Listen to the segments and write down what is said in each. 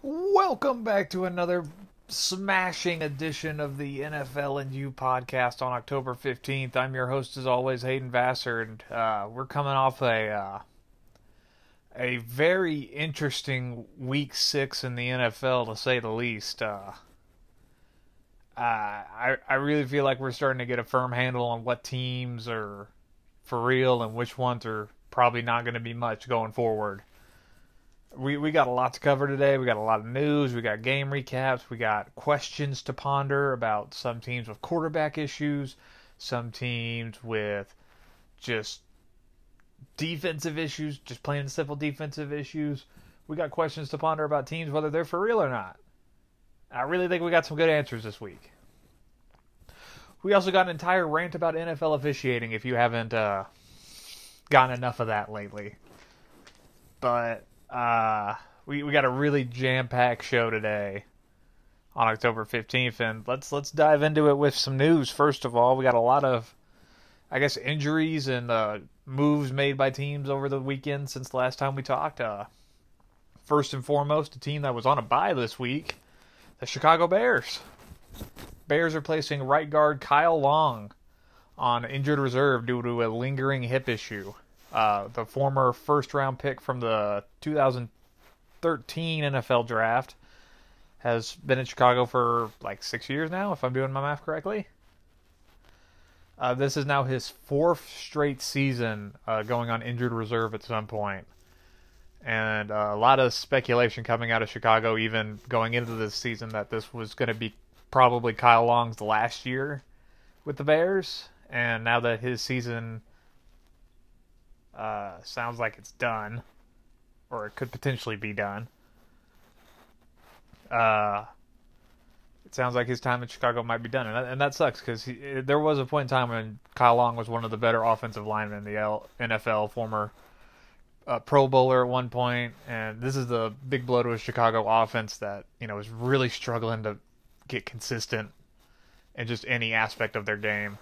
Welcome back to another smashing edition of the NFLandU podcast on October 15th. I'm your host, as always, Hayden Vassar, and we're coming off a very interesting Week 6 in the NFL, to say the least. I really feel like we're starting to get a firm handle on what teams are for real and which ones are probably not going to be much going forward. We got a lot to cover today. We got a lot of news. We got game recaps. We got questions to ponder about some teams with quarterback issues, some teams with just defensive issues, just plain and simple defensive issues. We got questions to ponder about teams, whether they're for real or not. I really think we got some good answers this week. We also got an entire rant about NFL officiating if you haven't gotten enough of that lately. But we got a really jam-packed show today on October 15th, and let's dive into it with some news. First of all, we got a lot of, I guess, injuries and moves made by teams over the weekend since the last time we talked. First and foremost, a team that was on a bye this week, the Chicago Bears. Bears are placing right guard Kyle Long on injured reserve due to a lingering hip issue. The former first-round pick from the 2013 NFL draft has been in Chicago for like 6 years now, if I'm doing my math correctly. This is now his fourth straight season going on injured reserve at some point. And a lot of speculation coming out of Chicago, even going into this season, that this was going to be probably Kyle Long's last year with the Bears. And now that his season sounds like it's done, or it could potentially be done. It sounds like his time in Chicago might be done, and that sucks because there was a point in time when Kyle Long was one of the better offensive linemen in the NFL, former Pro Bowler at one point, and this is the big blow to a Chicago offense that is really struggling to get consistent in just any aspect of their game.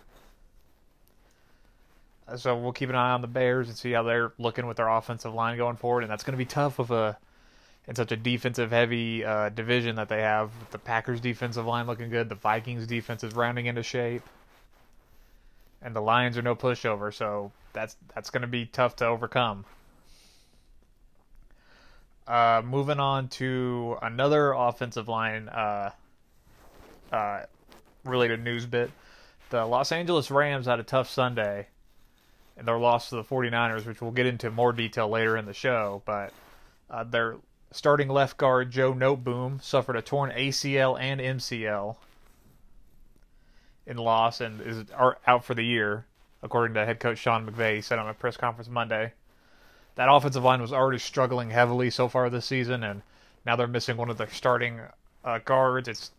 So we'll keep an eye on the Bears and see how they're looking with their offensive line going forward, and that's going to be tough in such a defensive-heavy division that they have. With the Packers' defensive line looking good, the Vikings' defense is rounding into shape, and the Lions are no pushover. So that's going to be tough to overcome. Moving on to another offensive line related news bit. The Los Angeles Rams had a tough Sunday and their loss to the 49ers, which we'll get into more detail later in the show. But their starting left guard, Joe Noteboom, suffered a torn ACL and MCL in loss and is out for the year, according to head coach Sean McVay. He said on a press conference Monday. That offensive line was already struggling heavily so far this season, and now they're missing one of their starting guards. It's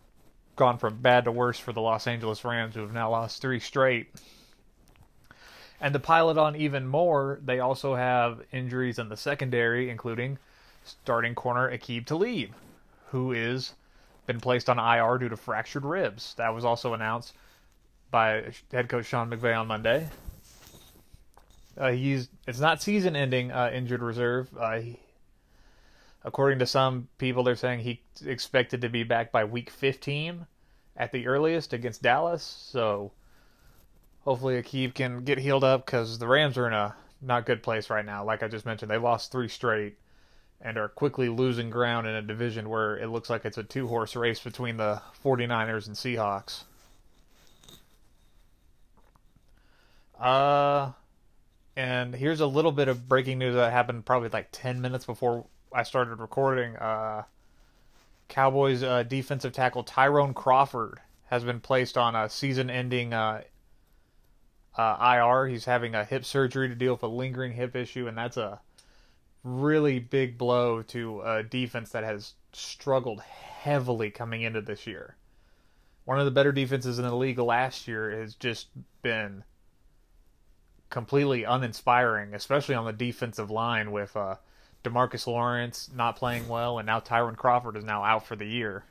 gone from bad to worse for the Los Angeles Rams, who have now lost 3 straight. And to pile it on even more, they also have injuries in the secondary, including starting corner Aqib Talib, who is been placed on IR due to fractured ribs. That was also announced by head coach Sean McVay on Monday. It's not season-ending injured reserve. According to some people, they're saying he's expected to be back by week 15 at the earliest against Dallas. So hopefully Aqib can get healed up, because the Rams are in a not good place right now. Like I just mentioned, they lost 3 straight and are quickly losing ground in a division where it looks like it's a 2-horse race between the 49ers and Seahawks. And here's a little bit of breaking news that happened probably like 10 minutes before I started recording. Cowboys defensive tackle Tyrone Crawford has been placed on a season-ending IR. He's having a hip surgery to deal with a lingering hip issue, and that's a really big blow to a defense that has struggled heavily coming into this year. One of the better defenses in the league last year has just been completely uninspiring, especially on the defensive line with DeMarcus Lawrence not playing well, and now Tyrone Crawford is now out for the year.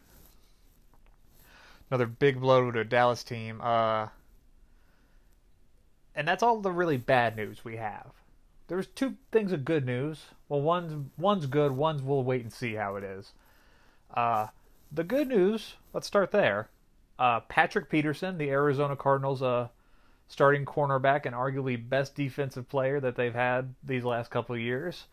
Another big blow to a Dallas team. And that's all the really bad news we have. There's 2 things of good news. Well, one's good, one's we'll wait and see how it is. The good news, let's start there. Patrick Peterson, the Arizona Cardinals starting cornerback and arguably best defensive player that they've had these last couple of years,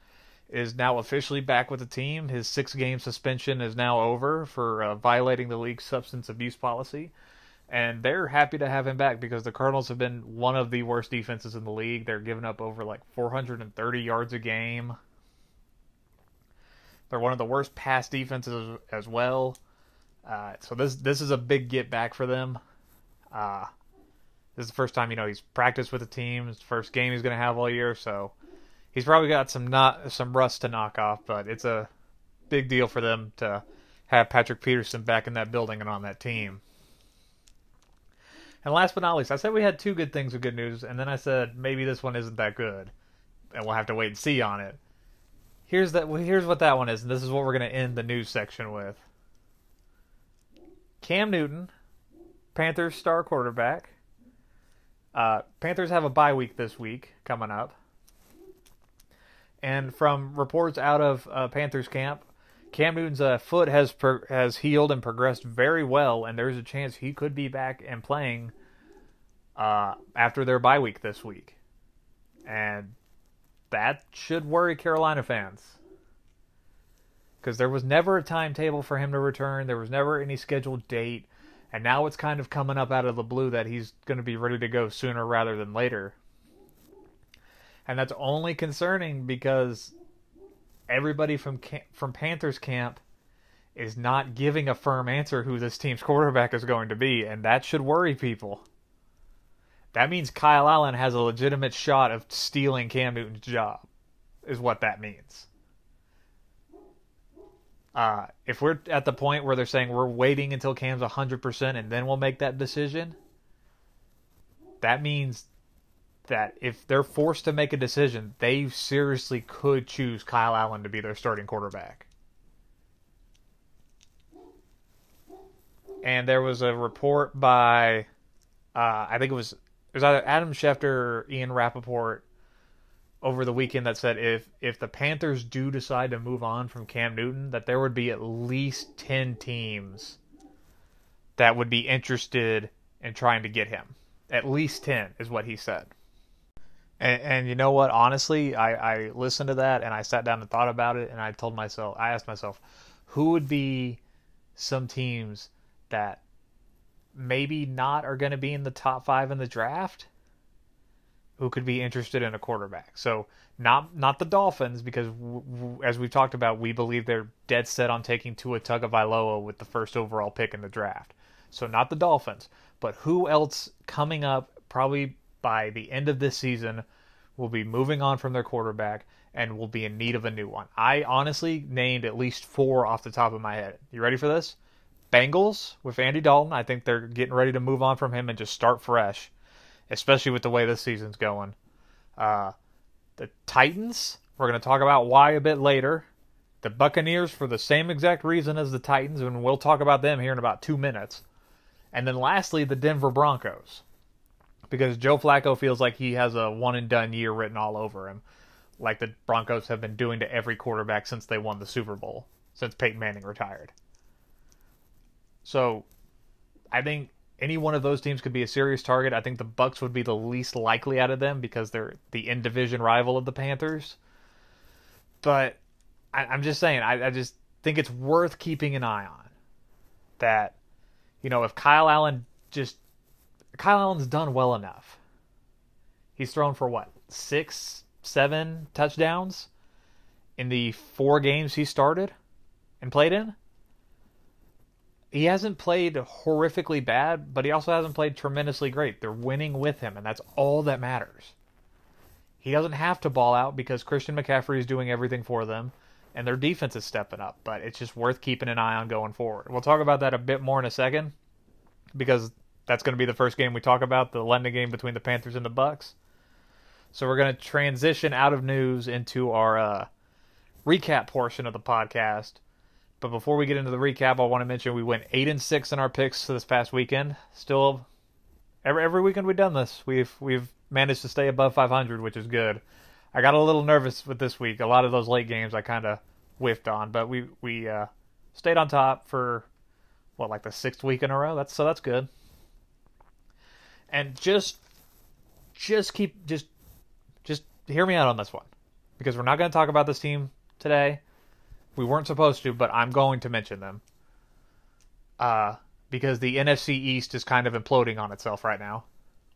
is now officially back with the team. His 6-game suspension is now over for violating the league's substance abuse policy. And they're happy to have him back because the Cardinals have been one of the worst defenses in the league. They're giving up over 430 yards a game. They're one of the worst pass defenses as well. So this is a big get back for them. This is the first time he's practiced with the team. It's the first game he's going to have all year, so he's probably got some rust to knock off. But it's a big deal for them to have Patrick Peterson back in that building and on that team. And last but not least, I said we had 2 good things of good news, and then I said maybe this one isn't that good, and we'll have to wait and see on it. Here's what that one is, and this is what we're going to end the news section with. Cam Newton, Panthers star quarterback. Panthers have a bye week this week coming up. And from reports out of Panthers camp, Cam Newton's foot has healed and progressed very well, and there's a chance he could be back and playing after their bye week this week. And that should worry Carolina fans. Because there was never a timetable for him to return. There was never any scheduled date. And now it's kind of coming up out of the blue that he's going to be ready to go sooner rather than later. And that's only concerning because everybody from Panthers camp is not giving a firm answer who this team's quarterback is going to be, and that should worry people. That means Kyle Allen has a legitimate shot of stealing Cam Newton's job, is what that means. If we're at the point where they're saying we're waiting until Cam's 100% and then we'll make that decision, that means that if they're forced to make a decision, they seriously could choose Kyle Allen to be their starting quarterback. And there was a report by, I think it was either Adam Schefter or Ian Rappaport over the weekend that said if the Panthers do decide to move on from Cam Newton, that there would be at least 10 teams that would be interested in trying to get him. At least 10 is what he said. And you know what? Honestly, I listened to that and I sat down and thought about it, and I asked myself, who would be some teams that maybe not are going to be in the top 5 in the draft who could be interested in a quarterback? So not the Dolphins, because as we've talked about, we believe they're dead set on taking Tua Tagovailoa with the first overall pick in the draft. So not the Dolphins, but who else coming up probably by the end of this season will be moving on from their quarterback and will be in need of a new one? I honestly named at least 4 off the top of my head. You ready for this? Bengals with Andy Dalton. I think they're getting ready to move on from him and just start fresh, especially with the way this season's going. The Titans, we're going to talk about why a bit later. The Buccaneers for the same exact reason as the Titans, and we'll talk about them here in about 2 minutes. And then lastly, the Denver Broncos, because Joe Flacco feels like he has a one-and-done year written all over him, like the Broncos have been doing to every quarterback since they won the Super Bowl, since Peyton Manning retired. So I think any one of those teams could be a serious target. I think the Bucs would be the least likely out of them because they're the in-division rival of the Panthers. But I'm just saying, I just think it's worth keeping an eye on. That, if Kyle Allen's done well enough. He's thrown for 6, 7 touchdowns in the 4 games he started and played in? He hasn't played horrifically bad, but he also hasn't played tremendously great. They're winning with him, and that's all that matters. He doesn't have to ball out because Christian McCaffrey is doing everything for them, and their defense is stepping up. But it's just worth keeping an eye on going forward. We'll talk about that a bit more in a second, because that's going to be the first game we talk about, the London game between the Panthers and the Bucs. So we're going to transition out of news into our recap portion of the podcast. But before we get into the recap, I want to mention we went 8-6 in our picks this past weekend. Still, every weekend we've done this, we've managed to stay above 500, which is good. I got a little nervous with this week. A lot of those late games I kind of whiffed on, but we Stayed on top for like the 6th week in a row. That's good. And just hear me out on this one, because we're not going to talk about this team today. We weren't supposed to, but I'm going to mention them. Because the NFC East is kind of imploding on itself right now,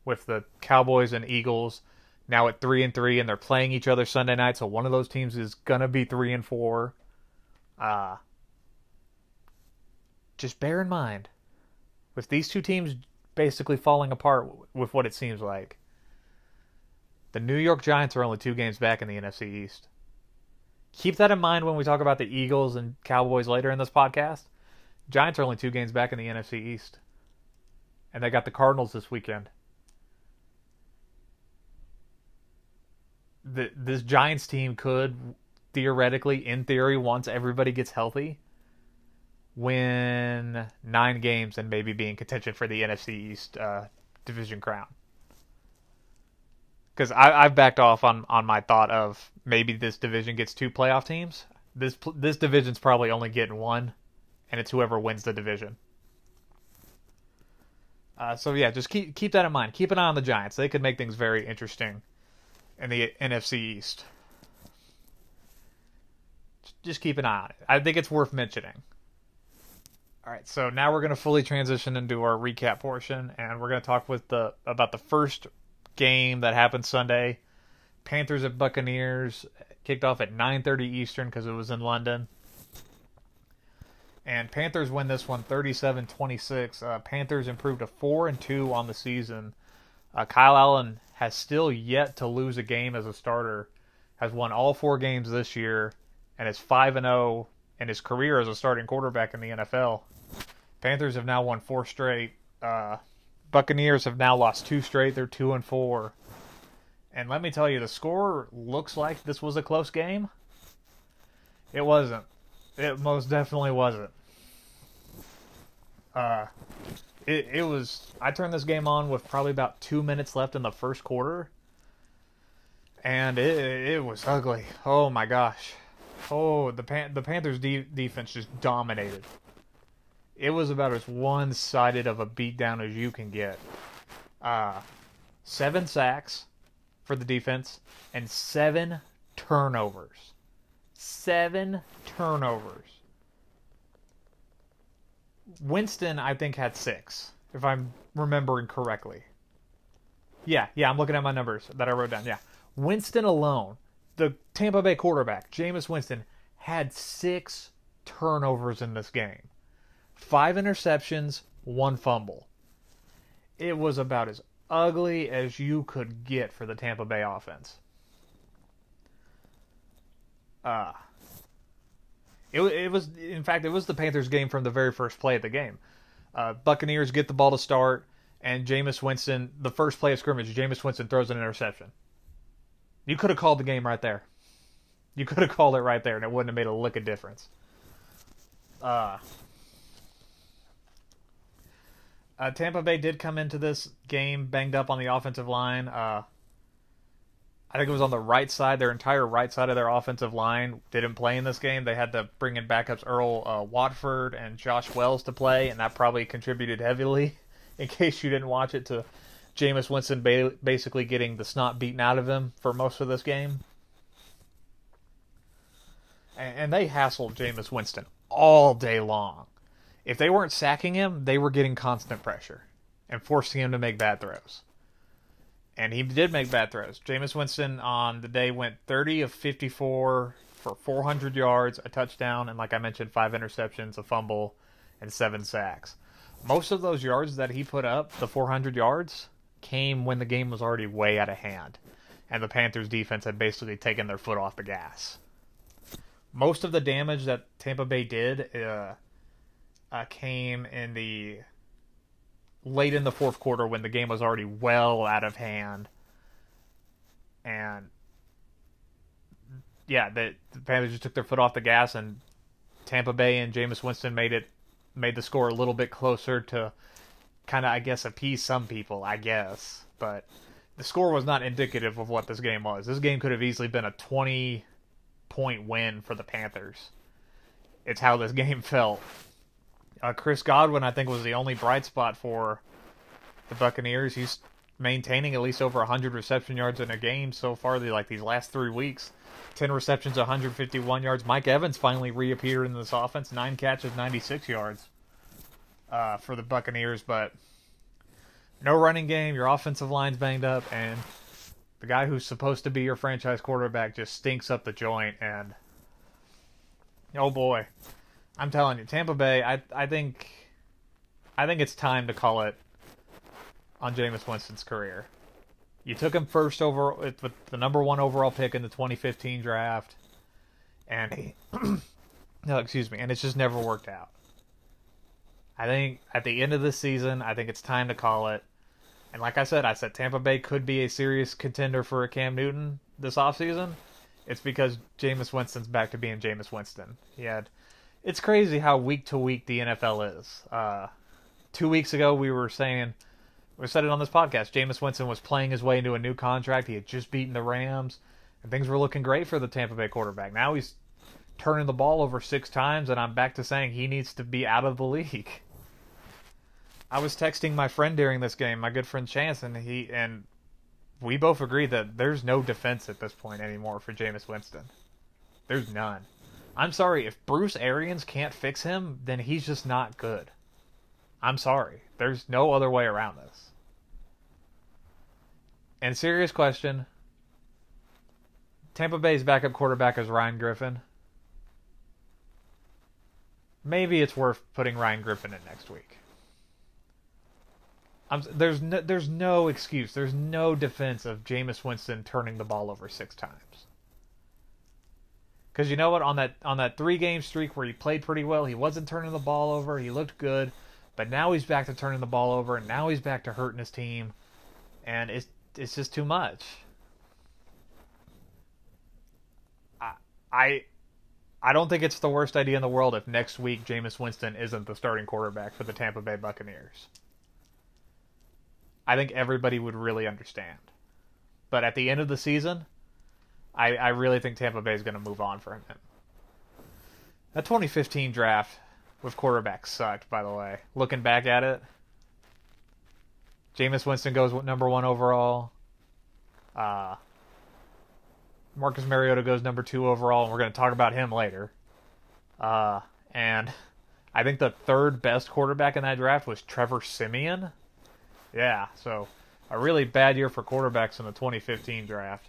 with the Cowboys and Eagles now at 3-3, and they're playing each other Sunday night. So one of those teams is gonna be 3-4. Just bear in mind, with these two teams basically falling apart with what it seems like, the New York Giants are only 2 games back in the NFC East. Keep that in mind when we talk about the Eagles and Cowboys later in this podcast. Giants are only 2 games back in the NFC East. And they got the Cardinals this weekend. This Giants team could, theoretically, in theory, once everybody gets healthy, win 9 games and maybe be in contention for the NFC East division crown. Because I've backed off on my thought of maybe this division gets 2 playoff teams. This division's probably only getting 1, and it's whoever wins the division. So yeah, just keep that in mind. Keep an eye on the Giants. They could make things very interesting in the NFC East. Just keep an eye on it. I think it's worth mentioning. All right, so now we're going to fully transition into our recap portion, and we're going to talk about the first game that happened Sunday. Panthers at Buccaneers, kicked off at 9:30 Eastern because it was in London. And Panthers win this one 37-26. Panthers improved to 4-2 on the season. Kyle Allen has still yet to lose a game as a starter. Has won all 4 games this year and is 5-0 in his career as a starting quarterback in the NFL. Panthers have now won 4 straight. Buccaneers have now lost 2 straight. They're 2-4. And let me tell you, the score looks like this was a close game. It wasn't. It most definitely wasn't. It was. I turned this game on with probably about 2 minutes left in the first quarter, and it was ugly. Oh my gosh. Oh, the Panthers defense just dominated. It was about as one-sided of a beatdown as you can get. 7 sacks for the defense and 7 turnovers. 7 turnovers. Winston, I think, had 6, if I'm remembering correctly. Yeah, I'm looking at my numbers that I wrote down. Yeah. Winston alone, the Tampa Bay quarterback, Jameis Winston, had 6 turnovers in this game. 5 interceptions, 1 fumble. It was about as ugly as you could get for the Tampa Bay offense. It was the Panthers game from the very first play of the game. Buccaneers get the ball to start, and Jameis Winston, the first play of scrimmage, Jameis Winston throws an interception. You could have called the game right there. You could have called it right there, and it wouldn't have made a lick of difference. Tampa Bay did come into this game banged up on the offensive line. I think it was on the right side. Their entire right side of their offensive line didn't play in this game. They had to bring in backups Earl Watford and Josh Wells to play, and that probably contributed heavily, in case you didn't watch it, to Jameis Winston basically getting the snot beaten out of him for most of this game. And they hassled Jameis Winston all day long. If they weren't sacking him, they were getting constant pressure and forcing him to make bad throws. And he did make bad throws. Jameis Winston on the day went 30 of 54 for 400 yards, a touchdown, and like I mentioned, 5 interceptions, a fumble, and 7 sacks. Most of those yards that he put up, the 400 yards, came when the game was already way out of hand, and the Panthers defense had basically taken their foot off the gas. Most of the damage that Tampa Bay did came in the late in the fourth quarter when the game was already well out of hand. And yeah, the Panthers just took their foot off the gas, and Tampa Bay and Jameis Winston made the score a little bit closer to kind of, I guess, appease some people, I guess. But the score was not indicative of what this game was. This game could have easily been a 20-point win for the Panthers. It's how this game felt. Chris Godwin, I think, was the only bright spot for the Buccaneers. He's maintaining at least over 100 reception yards in a game so far, these last 3 weeks. 10 receptions, 151 yards. Mike Evans finally reappeared in this offense. 9 catches, 96 yards for the Buccaneers. But no running game. Your offensive line's banged up. And the guy who's supposed to be your franchise quarterback just stinks up the joint. And, oh boy. I'm telling you, Tampa Bay, I think it's time to call it on Jameis Winston's career. You took him first over with the number 1 overall pick in the 2015 draft, and no, excuse me, and it's just never worked out. I think at the end of this season, I think it's time to call it. And like I said Tampa Bay could be a serious contender for a Cam Newton this offseason. It's because Jameis Winston's back to being Jameis Winston. It's crazy how week to week the NFL is. 2 weeks ago, we said it on this podcast, Jameis Winston was playing his way into a new contract. He had just beaten the Rams, and things were looking great for the Tampa Bay quarterback. Now he's turning the ball over 6 times, and I'm back to saying he needs to be out of the league. I was texting my friend during this game, my good friend Chance, and we both agreed that there's no defense at this point anymore for Jameis Winston. There's none. I'm sorry, if Bruce Arians can't fix him, then he's just not good. I'm sorry. There's no other way around this. And serious question, Tampa Bay's backup quarterback is Ryan Griffin. Maybe it's worth putting Ryan Griffin in next week. There's no excuse. There's no defense of Jameis Winston turning the ball over 6 times. Because you know what? On that 3-game streak where he played pretty well, he wasn't turning the ball over. He looked good. But now he's back to turning the ball over, and now he's back to hurting his team. And it's just too much. I don't think it's the worst idea in the world if next week Jameis Winston isn't the starting quarterback for the Tampa Bay Buccaneers. I think everybody would really understand. But at the end of the season, I really think Tampa Bay is going to move on from him. That 2015 draft with quarterbacks sucked, by the way. Looking back at it, Jameis Winston goes number 1 overall. Marcus Mariota goes number 2 overall, and we're going to talk about him later. And I think the 3rd best quarterback in that draft was Trevor Siemian. Yeah, so a really bad year for quarterbacks in the 2015 draft.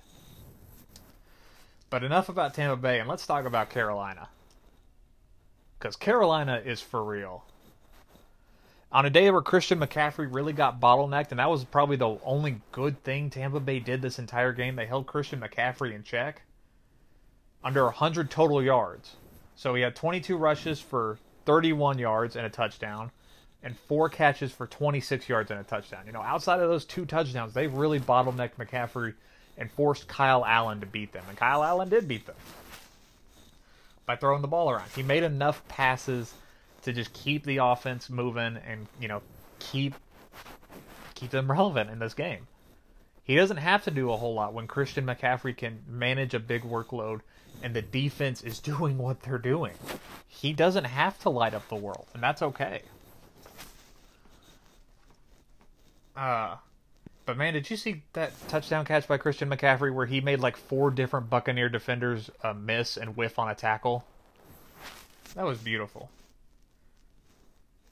But enough about Tampa Bay, and let's talk about Carolina. Because Carolina is for real. On a day where Christian McCaffrey really got bottlenecked, and that was probably the only good thing Tampa Bay did this entire game, they held Christian McCaffrey in check. Under 100 total yards. So he had 22 rushes for 31 yards and a touchdown, and 4 catches for 26 yards and a touchdown. Outside of those 2 touchdowns, they really bottlenecked McCaffrey and forced Kyle Allen to beat them. And Kyle Allen did beat them by throwing the ball around. He made enough passes to just keep the offense moving and, keep them relevant in this game. He doesn't have to do a whole lot when Christian McCaffrey can manage a big workload and the defense is doing what they're doing. He doesn't have to light up the world, and that's okay. But man, did you see that touchdown catch by Christian McCaffrey where he made like 4 different Buccaneer defenders miss and whiff on a tackle? That was beautiful.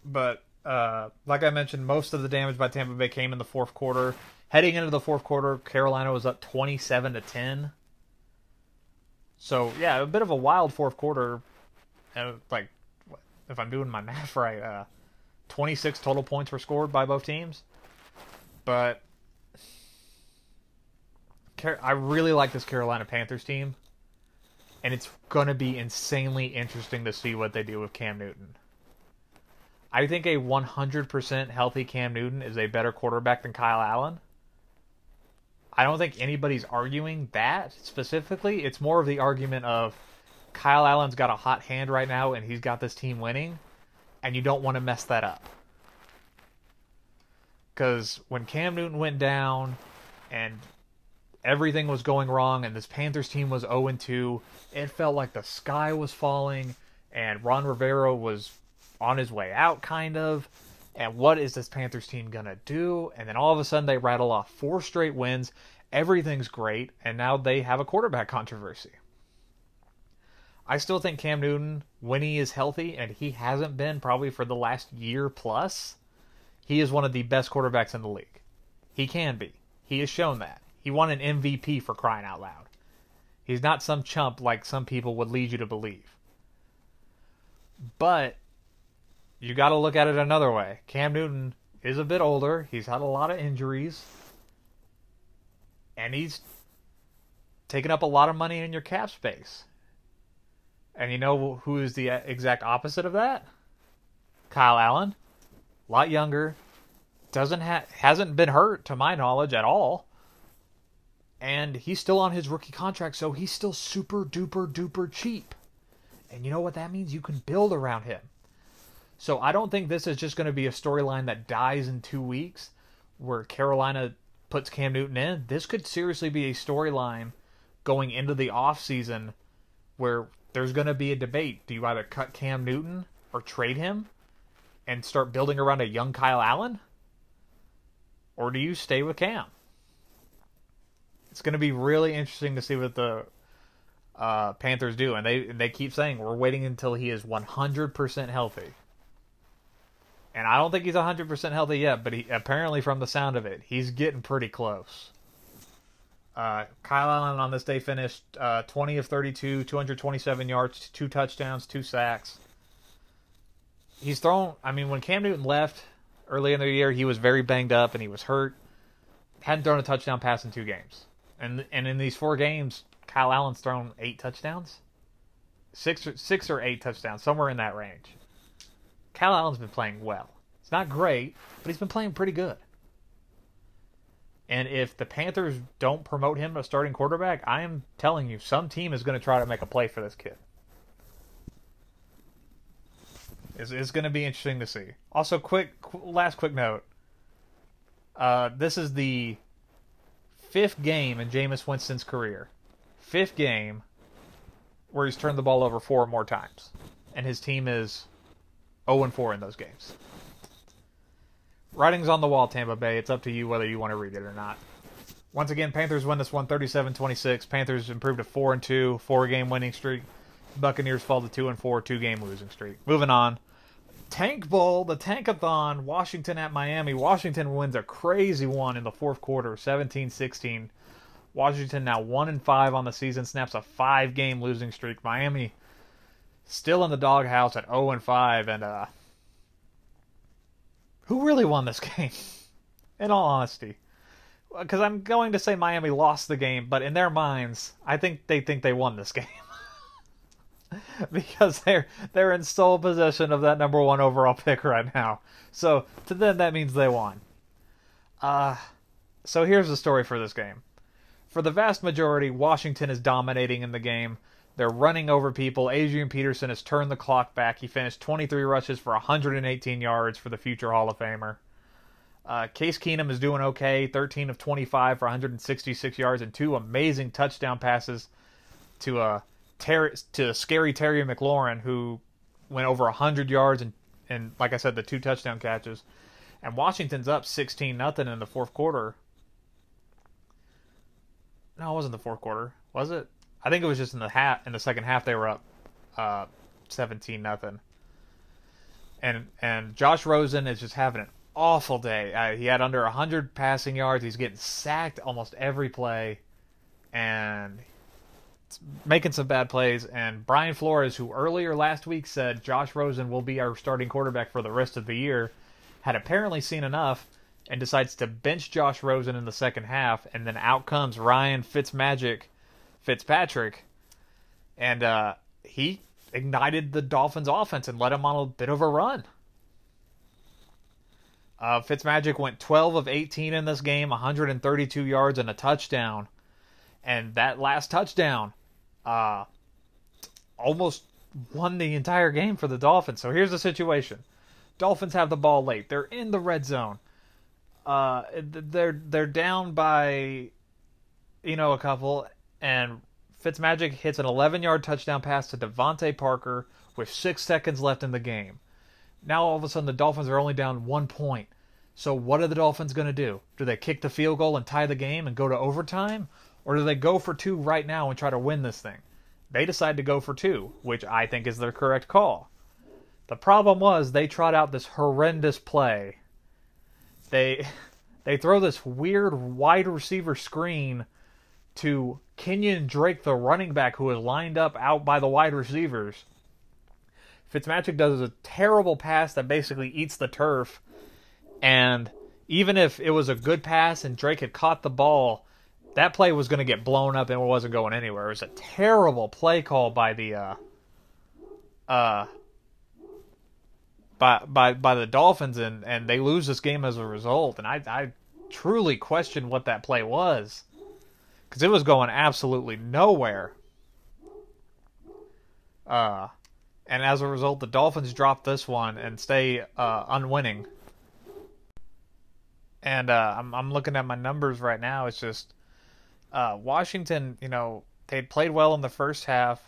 But like I mentioned, most of the damage by Tampa Bay came in the 4th quarter. Heading into the 4th quarter, Carolina was up 27-10. So yeah, a bit of a wild 4th quarter. Like, if I'm doing my math right, 26 total points were scored by both teams. But I really like this Carolina Panthers team, and it's going to be insanely interesting to see what they do with Cam Newton. I think a 100% healthy Cam Newton is a better quarterback than Kyle Allen. I don't think anybody's arguing that specifically. It's more of the argument of Kyle Allen's got a hot hand right now, and he's got this team winning, and you don't want to mess that up. Because when Cam Newton went down and everything was going wrong and this Panthers team was 0-2, it felt like the sky was falling and Ron Rivera was on his way out, kind of. And what is this Panthers team going to do? And then all of a sudden they rattle off 4 straight wins. Everything's great, and now they have a quarterback controversy. I still think Cam Newton, when he is healthy, and he hasn't been probably for the last year plus, he is one of the best quarterbacks in the league. He can be. He has shown that. He won an MVP, for crying out loud. He's not some chump like some people would lead you to believe. But you got to look at it another way. Cam Newton is a bit older. He's had a lot of injuries. And he's taken up a lot of money in your cap space. And you know who is the exact opposite of that? Kyle Allen. A lot younger. Hasn't been hurt, to my knowledge, at all. And he's still on his rookie contract, so he's still super duper duper cheap. And you know what that means? You can build around him. So I don't think this is just going to be a storyline that dies in 2 weeks where Carolina puts Cam Newton in. This could seriously be a storyline going into the offseason where there's going to be a debate. Do you either cut Cam Newton or trade him and start building around a young Kyle Allen? Or do you stay with Cam? It's going to be really interesting to see what the Panthers do. And they keep saying, we're waiting until he is 100% healthy. And I don't think he's 100% healthy yet, but he apparently, from the sound of it, he's getting pretty close. Kyle Allen on this day finished 20 of 32, 227 yards, 2 touchdowns, 2 sacks. He's thrown, when Cam Newton left early in the year, he was very banged up and he was hurt. Hadn't thrown a touchdown pass in 2 games. And in these 4 games, Kyle Allen's thrown 8 touchdowns. 6 or 8 touchdowns, somewhere in that range. Kyle Allen's been playing well. It's not great, but he's been playing pretty good. And if the Panthers don't promote him a starting quarterback, I am telling you, some team is going to try to make a play for this kid. It's going to be interesting to see. Also, last quick note. This is the 5th game in Jameis Winston's career. 5th game where he's turned the ball over 4 or more times. And his team is 0-4 in those games. Writing's on the wall, Tampa Bay. It's up to you whether you want to read it or not. Once again, Panthers win this one 37-26. Panthers improved to 4-2, 4-game winning streak. Buccaneers fall to 2-4, 2-game losing streak. Moving on. Tank Bowl, the Tankathon, Washington at Miami. Washington wins a crazy one in the 4th quarter, 17-16. Washington now 1-5 on the season, snaps a 5-game losing streak. Miami still in the doghouse at 0-5, and who really won this game? In all honesty, because I'm going to say Miami lost the game, but in their minds, I think they won this game because they're in sole possession of that number 1 overall pick right now. So to them, that means they won. So here's the story for this game. For the vast majority, Washington is dominating in the game. They're running over people. Adrian Peterson has turned the clock back. He finished 23 rushes for 118 yards for the future Hall of Famer. Case Keenum is doing okay. 13 of 25 for 166 yards and 2 amazing touchdown passes to scary Terry McLaurin, who went over 100 yards and like I said, the 2 touchdown catches. And Washington's up 16-0 in the 4th quarter. No, it wasn't the 4th quarter. Was it? I think it was just in the second half they were up 17-0. And Josh Rosen is just having an awful day. He had under 100 passing yards. He's getting sacked almost every play and making some bad plays. And Brian Flores, who earlier last week said Josh Rosen will be our starting quarterback for the rest of the year, had apparently seen enough and decides to bench Josh Rosen in the second half, and then out comes Ryan Fitzpatrick, and he ignited the Dolphins' offense and led them on a bit of a run. Fitzmagic went 12 of 18 in this game, 132 yards and a touchdown. And that last touchdown almost won the entire game for the Dolphins. So here's the situation. Dolphins have the ball late. They're in the red zone. They're down by, a couple, and Fitzmagic hits an 11-yard touchdown pass to Devontae Parker with 6 seconds left in the game. Now all of a sudden the Dolphins are only down 1 point. So what are the Dolphins going to do? Do they kick the field goal and tie the game and go to overtime? Or do they go for 2 right now and try to win this thing? They decide to go for 2, which I think is their correct call. The problem was they trot out this horrendous play. They throw this weird wide receiver screen to Kenyon Drake, the running back, who is lined up out by the wide receivers. Fitzmagic does a terrible pass that basically eats the turf. And even if it was a good pass and Drake had caught the ball, that play was going to get blown up and it wasn't going anywhere. It was a terrible play call by the by the Dolphins, and they lose this game as a result. And I truly question what that play was, because it was going absolutely nowhere. And as a result, the Dolphins drop this one and stay unwinning. And I'm looking at my numbers right now. It's just Washington, they played well in the first half,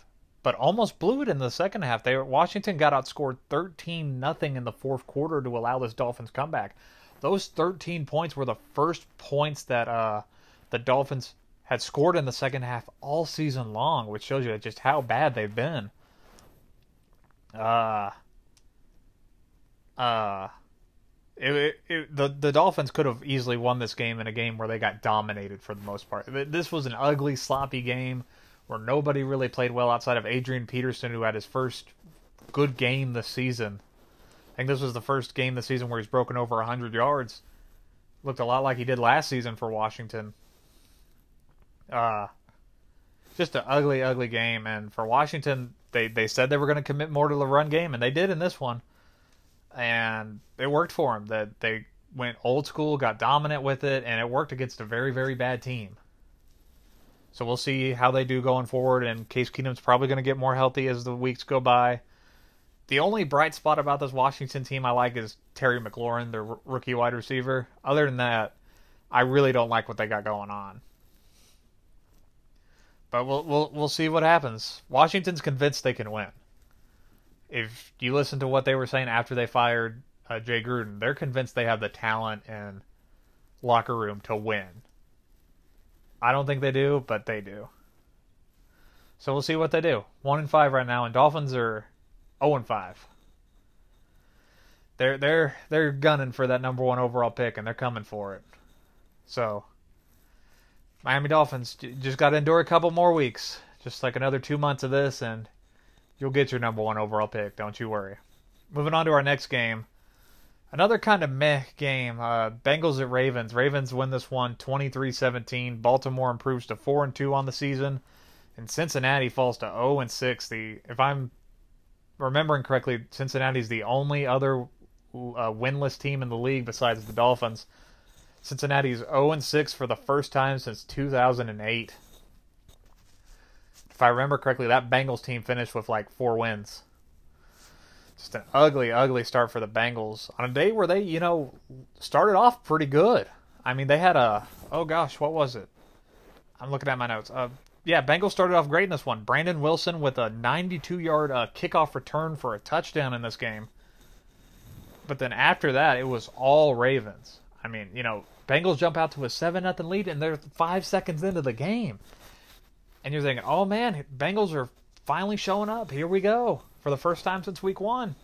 but almost blew it in the second half. Washington got outscored 13-0 in the fourth quarter to allow this Dolphins comeback. Those 13 points were the first points that the Dolphins had scored in the second half all season long, which shows you just how bad they've been. The Dolphins could have easily won this game in a game where they got dominated for the most part. This was an ugly, sloppy game where nobody really played well outside of Adrian Peterson, who had his first good game this season. I think this was the first game this season where he's broken over 100 yards. Looked a lot like he did last season for Washington. Just an ugly, ugly game. And for Washington, they said they were going to commit more to the run game, and they did in this one. And it worked for them. That they went old school, got dominant with it, and it worked against a very, very bad team. So we'll see how they do going forward, and Case Keenum's probably going to get more healthy as the weeks go by. The only bright spot about this Washington team I like is Terry McLaurin, their rookie wide receiver. Other than that, I really don't like what they got going on. But we'll see what happens. Washington's convinced they can win. If you listen to what they were saying after they fired Jay Gruden, they're convinced they have the talent and locker room to win. I don't think they do, but they do. So we'll see what they do. 1-5 right now, and Dolphins are 0-5. They're gunning for that number 1 overall pick, and they're coming for it. So Miami Dolphins just got to endure a couple more weeks, just like another 2 months of this, and you'll get your number 1 overall pick. Don't you worry. Moving on to our next game. Another kind of meh game. Bengals at Ravens. Ravens win this one 23-17. Baltimore improves to 4-2 on the season. And Cincinnati falls to 0-6. If I'm remembering correctly, Cincinnati's the only other winless team in the league besides the Dolphins. Cincinnati's 0-6 for the first time since 2008. If I remember correctly, that Bengals team finished with like 4 wins. Just an ugly, ugly start for the Bengals on a day where they, started off pretty good. I mean, they had what was it? I'm looking at my notes. Bengals started off great in this one. Brandon Wilson with a 92-yard kickoff return for a touchdown in this game. But then after that, it was all Ravens. I mean, Bengals jump out to a 7-0 lead, and they're 5 seconds into the game. And you're thinking, oh man, Bengals are finally showing up. Here we go. For the first time since week 1.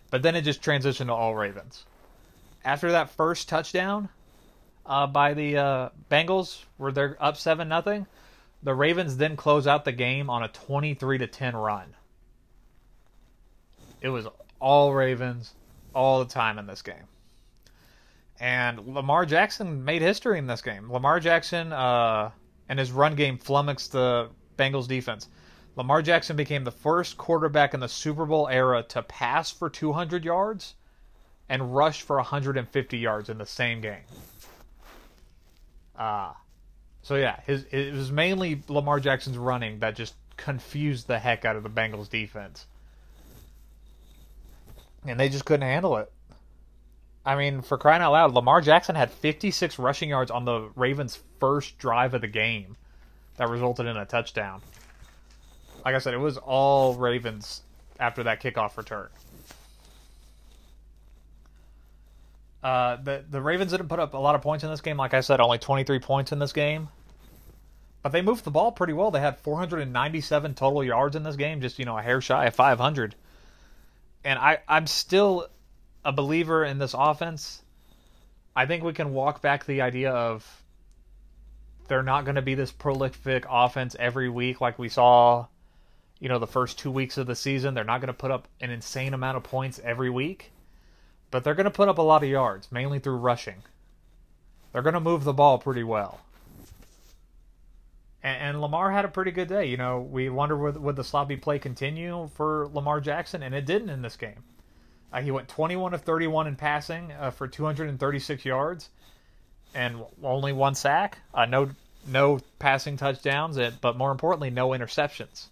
But then it just transitioned to all Ravens. After that first touchdown by the Bengals, where they're up 7-0, the Ravens then close out the game on a 23-10 run. It was all Ravens all the time in this game. And Lamar Jackson made history in this game. Lamar Jackson and his run game flummoxed the Bengals defense. Lamar Jackson became the first quarterback in the Super Bowl era to pass for 200 yards and rush for 150 yards in the same game. It was mainly Lamar Jackson's running that just confused the heck out of the Bengals defense. And they just couldn't handle it. I mean, for crying out loud, Lamar Jackson had 56 rushing yards on the Ravens' first drive of the game that resulted in a touchdown. like I said, it was all Ravens after that kickoff return. The Ravens didn't put up a lot of points in this game. Like I said, only 23 points in this game. But they moved the ball pretty well. They had 497 total yards in this game, just, a hair shy of 500. And I'm still a believer in this offense. I think we can walk back the idea of they're not going to be this prolific offense every week like we saw, the first 2 weeks of the season. They're not going to put up an insane amount of points every week. But they're going to put up a lot of yards, mainly through rushing. They're going to move the ball pretty well. And Lamar had a pretty good day. We wonder would the sloppy play continue for Lamar Jackson, and it didn't in this game. He went 21 of 31 in passing for 236 yards and only 1 sack. No passing touchdowns, but more importantly, no interceptions.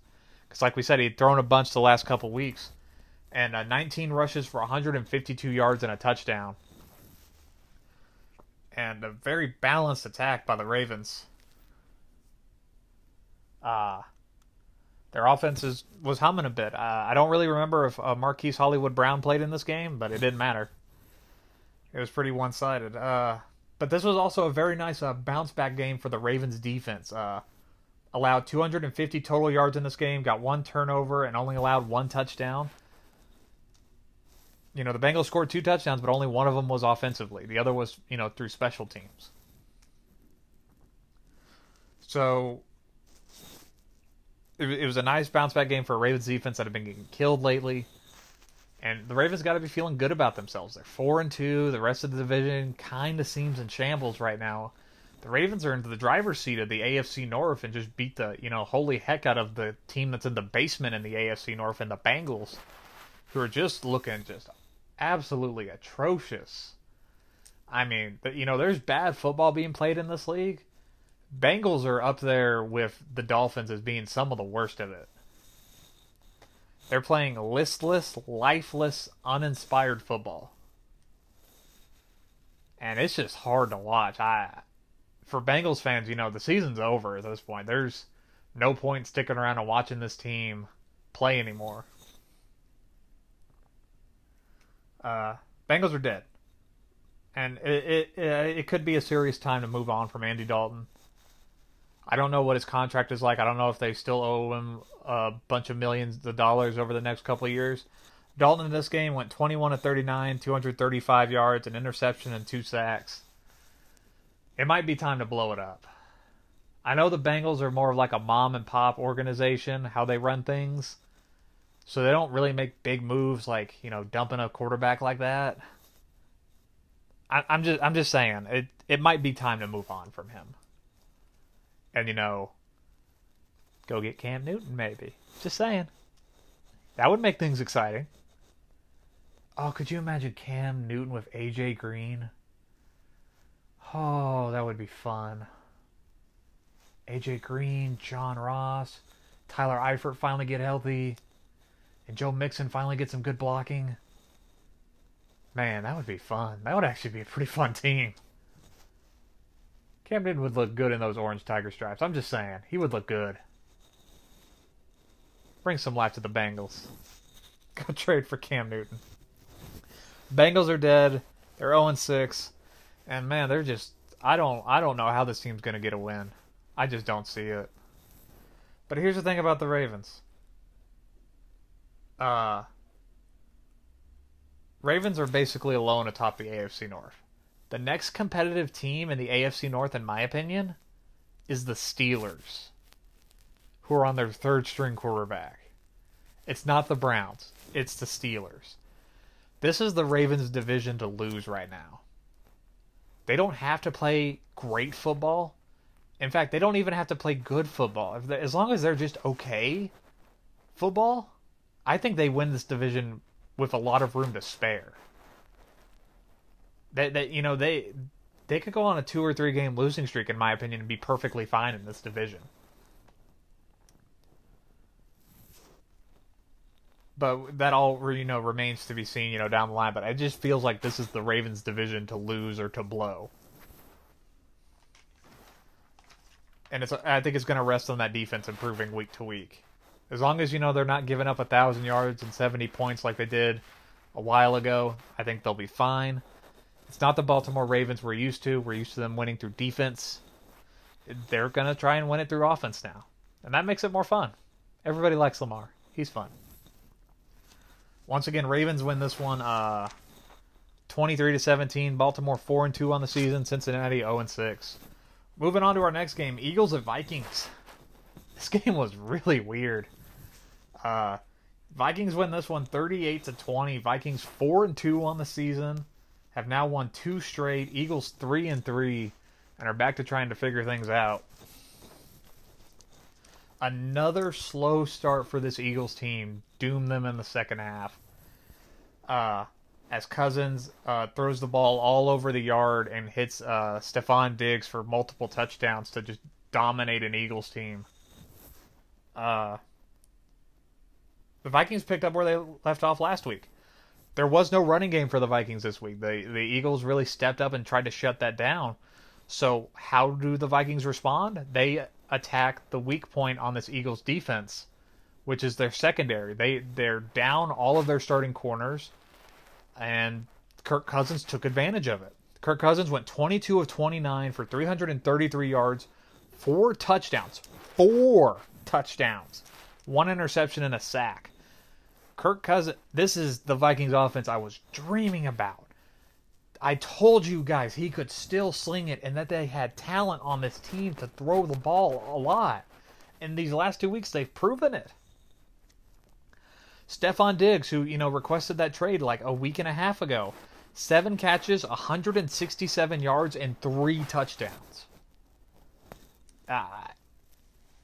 Because like we said, he'd thrown a bunch the last couple weeks. And 19 rushes for 152 yards and a touchdown. And a very balanced attack by the Ravens. Their offense was humming a bit. I don't really remember if Marquise Hollywood-Brown played in this game, but it didn't matter. It was pretty one-sided. But this was also a very nice bounce-back game for the Ravens defense. Allowed 250 total yards in this game, got 1 turnover, and only allowed 1 touchdown. The Bengals scored 2 touchdowns, but only one of them was offensively. The other was, through special teams. So it was a nice bounce-back game for a Ravens defense that had been getting killed lately. And the Ravens got to be feeling good about themselves. They're 4-2. The rest of the division kind of seems in shambles right now. The Ravens are into the driver's seat of the AFC North and just beat the, holy heck out of the team that's in the basement in the AFC North and the Bengals, who are just looking just absolutely atrocious. I mean, there's bad football being played in this league. Bengals are up there with the Dolphins as being some of the worst of it. They're playing listless, lifeless, uninspired football. And it's just hard to watch. For Bengals fans, the season's over at this point. There's no point sticking around and watching this team play anymore. Bengals are dead. And it could be a serious time to move on from Andy Dalton. I don't know what his contract is like. I don't know if they still owe him a bunch of millions of dollars over the next couple of years. Dalton in this game went 21 of 39, 235 yards, an interception, and 2 sacks. It might be time to blow it up. I know the Bengals are more of like a mom and pop organization, how they run things. So they don't really make big moves like, dumping a quarterback like that. I'm just saying, it might be time to move on from him. And, go get Cam Newton, maybe. Just saying. That would make things exciting. Oh, could you imagine Cam Newton with AJ Green? Oh, that would be fun. AJ Green, John Ross, Tyler Eifert finally get healthy, and Joe Mixon finally get some good blocking. Man, that would be fun. That would actually be a pretty fun team. Cam Newton would look good in those orange tiger stripes. I'm just saying. He would look good. Bring some life to the Bengals. Go trade for Cam Newton. Bengals are dead. They're 0-6. And man, they're just... I don't know how this team's going to get a win. I just don't see it. But here's the thing about the Ravens. Ravens are basically alone atop the AFC North. The next competitive team in the AFC North, in my opinion, is the Steelers, who are on their 3rd-string quarterback. It's not the Browns. It's the Steelers. This is the Ravens' division to lose right now. They don't have to play great football. In fact, they don't even have to play good football. As long as they're just okay football, I think they win this division with a lot of room to spare. They could go on a 2 or 3 game losing streak, in my opinion, and be perfectly fine in this division. But that all remains to be seen, down the line. But it just feels like this is the Ravens' division to lose or to blow. And I think it's going to rest on that defense improving week to week. As long as, they're not giving up 1,000 yards and 70 points like they did a while ago, I think they'll be fine. It's not the Baltimore Ravens we're used to. We're used to them winning through defense. They're going to try and win it through offense now. And that makes it more fun. Everybody likes Lamar. He's fun. Once again, Ravens win this one 23-17. Baltimore 4-2 on the season. Cincinnati 0-6. Moving on to our next game, Eagles at Vikings. This game was really weird. Vikings win this one 38-20. Vikings 4-2 on the season. Have now won 2 straight. Eagles 3-3 and are back to trying to figure things out. Another slow start for this Eagles team doomed them in the second half. As Cousins throws the ball all over the yard and hits Stephon Diggs for multiple touchdowns to just dominate an Eagles team. The Vikings picked up where they left off last week. There was no running game for the Vikings this week. The Eagles really stepped up and tried to shut that down. So how do the Vikings respond? They attack the weak point on this Eagles defense, which is their secondary. They're down all of their starting corners, and Kirk Cousins took advantage of it. Kirk Cousins went 22 of 29 for 333 yards, 4 touchdowns. 4 touchdowns. 1 interception and a sack. Kirk Cousins, this is the Vikings offense I was dreaming about. I told you guys he could still sling it and that they had talent on this team to throw the ball a lot. In these last 2 weeks, they've proven it. Stephon Diggs, who, requested that trade like a week and a half ago. 7 catches, 167 yards, and 3 touchdowns.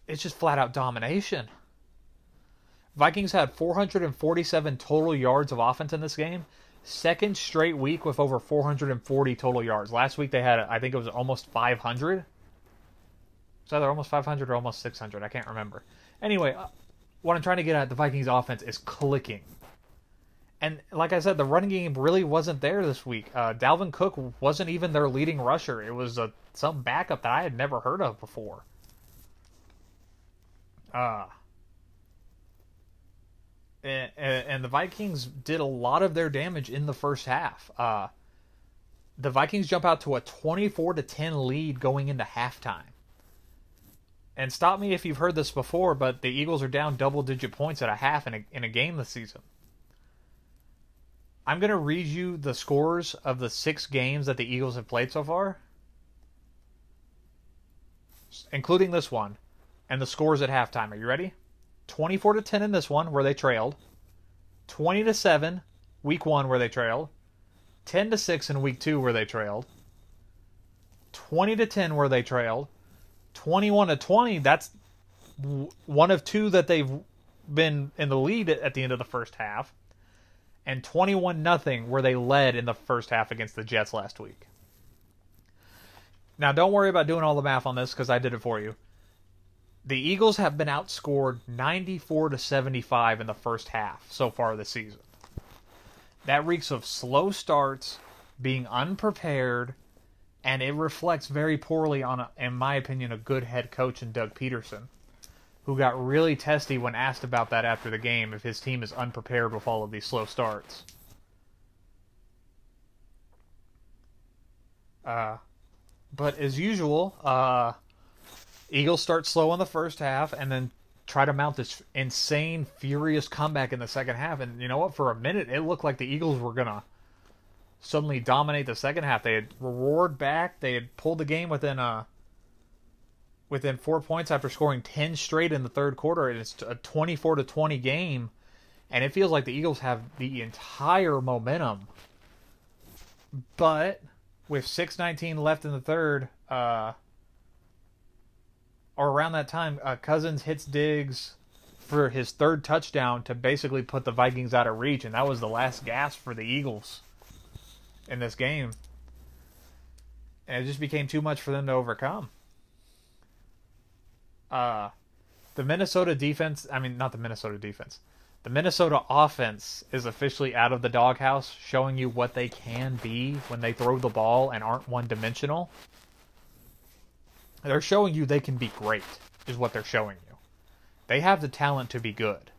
It's just flat-out domination. Vikings had 447 total yards of offense in this game. Second straight week with over 440 total yards. Last week they had, I think it was almost 500. It was either almost 500 or almost 600. I can't remember. Anyway, what I'm trying to get at, the Vikings offense is clicking. And like I said, the running game really wasn't there this week. Dalvin Cook wasn't even their leading rusher. It was some backup that I had never heard of before. And the Vikings did a lot of their damage in the first half. The Vikings jump out to a 24-10 lead going into halftime. And stop me if you've heard this before, but the Eagles are down double-digit points at a half in a game this season. I'm going to read you the scores of the 6 games that the Eagles have played so far, including this one, and the scores at halftime. Are you ready? 24-10 in this one, where they trailed. 20-7, week 1, where they trailed. 10-6 in week 2, where they trailed. 20-10, where they trailed. 21-20, that's one of 2 that they've been in the lead at the end of the first half. And 21-0, where they led in the first half against the Jets last week. Now, don't worry about doing all the math on this, because I did it for you. The Eagles have been outscored 94-75 in the first half so far this season. That reeks of slow starts, being unprepared, and it reflects very poorly on, in my opinion, a good head coach in Doug Peterson, who got really testy when asked about that after the game, if his team is unprepared with all of these slow starts. But as usual, Eagles start slow in the first half and then try to mount this insane, furious comeback in the second half. And you know what? For a minute, it looked like the Eagles were going to suddenly dominate the second half. They had roared back. They had pulled the game within 4 points after scoring 10 straight in the third quarter. And it's a 24-20 game. And it feels like the Eagles have the entire momentum. But with 6:19 left in the third, or around that time, Cousins hits Diggs for his 3rd touchdown to basically put the Vikings out of reach, and that was the last gasp for the Eagles in this game. And it just became too much for them to overcome. The Minnesota defense, not the Minnesota defense, the Minnesota offense is officially out of the doghouse, showing you what they can be when they throw the ball and aren't one-dimensional. They're showing you they can be great, is what they're showing you. They have the talent to be good.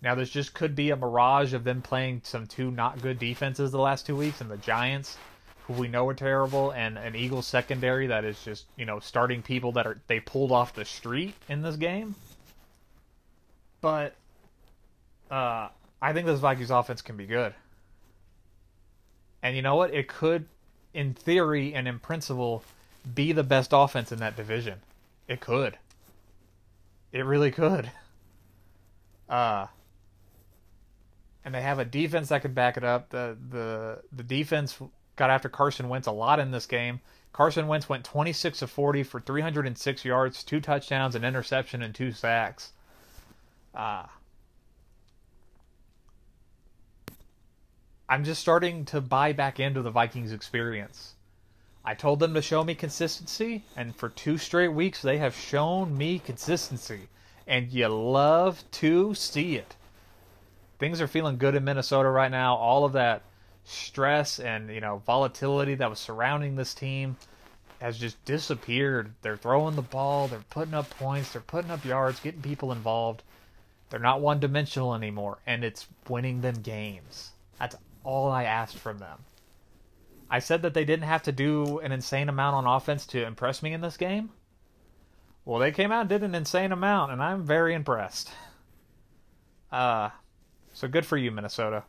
Now, this just could be a mirage of them playing some two not good defenses the last 2 weeks, and the Giants, who we know are terrible, and an Eagles secondary that is just, starting people that they pulled off the street in this game. But I think this Vikings offense can be good. And you know what? It could, in theory and in principle, be the best offense in that division. It could. It really could. And they have a defense that could back it up. The defense got after Carson Wentz a lot in this game. Carson Wentz went 26 of 40 for 306 yards, 2 touchdowns, an interception, and 2 sacks. I'm just starting to buy back into the Vikings experience. I told them to show me consistency, and for 2 straight weeks they have shown me consistency. And you love to see it. Things are feeling good in Minnesota right now. All of that stress and, volatility that was surrounding this team has just disappeared. They're throwing the ball, they're putting up points, they're putting up yards, getting people involved. They're not one-dimensional anymore, and it's winning them games. That's all I asked from them. I said that they didn't have to do an insane amount on offense to impress me in this game. Well, they came out and did an insane amount, and I'm very impressed. So good for you, Minnesota.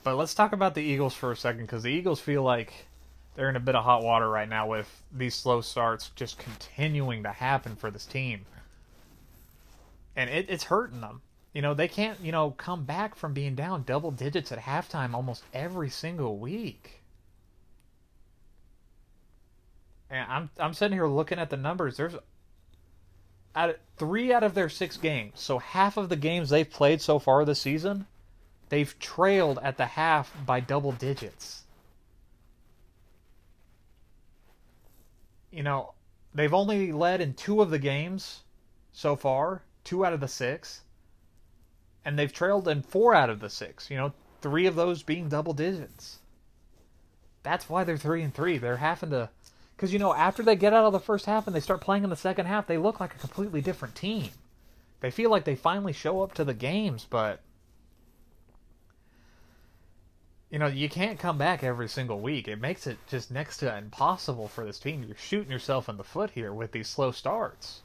But let's talk about the Eagles for a second, because the Eagles feel like they're in a bit of hot water right now with these slow starts just continuing to happen for this team. And it's hurting them. They can't, come back from being down double digits at halftime almost every single week. And I'm sitting here looking at the numbers. There's 3 out of their 6 games, so half of the games they've played so far this season, they've trailed at the half by double digits. They've only led in 2 of the games so far, 2 out of the 6. And they've trailed in 4 out of the 6. 3 of those being double digits. That's why they're 3-3. They're having to... Because, after they get out of the first half and they start playing in the second half, they look like a completely different team. They feel like they finally show up to the games, but... you can't come back every single week. It makes it just next to impossible for this team. You're shooting yourself in the foot here with these slow starts.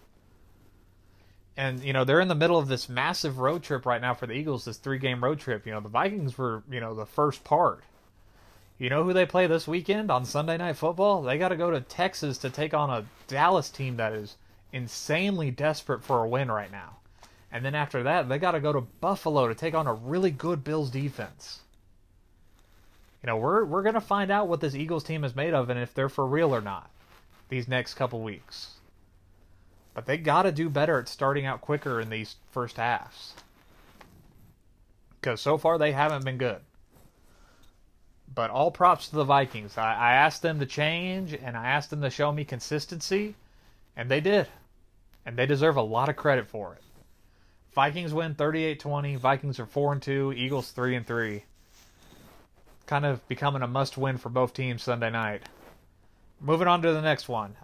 And, they're in the middle of this massive road trip right now for the Eagles, this 3-game road trip. The Vikings were, the first part. You know who they play this weekend on Sunday Night Football? They got to go to Texas to take on a Dallas team that is insanely desperate for a win right now. And then after that, they got to go to Buffalo to take on a really good Bills defense. We're going to find out what this Eagles team is made of and if they're for real or not these next couple weeks. But they got to do better at starting out quicker in these first halves. Because so far they haven't been good. But all props to the Vikings. I asked them to change, and I asked them to show me consistency, and they did. And they deserve a lot of credit for it. Vikings win 38-20. Vikings are 4-2. Eagles 3-3. Kind of becoming a must-win for both teams Sunday night. Moving on to the next one.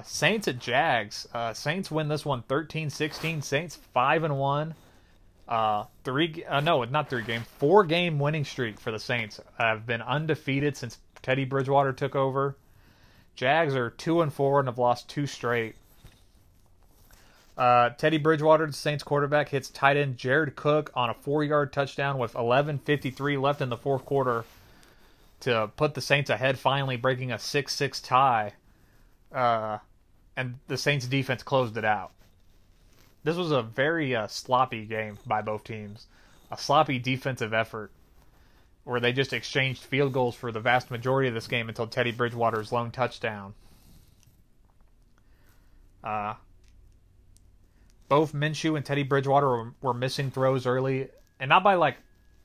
Saints at Jags. Saints win this one 13-16. Saints 5-1. 4-game winning streak for the Saints. Have been undefeated since Teddy Bridgewater took over. Jags are 2-4 and have lost 2 straight. Teddy Bridgewater, the Saints quarterback, hits tight end Jared Cook on a 4-yard touchdown with 11:53 left in the fourth quarter to put the Saints ahead, finally breaking a 6-6 tie. And the Saints defense closed it out. This was a very sloppy game by both teams. A sloppy defensive effort where they just exchanged field goals for the vast majority of this game until Teddy Bridgewater's lone touchdown. Both Minshew and Teddy Bridgewater were missing throws early, and not by like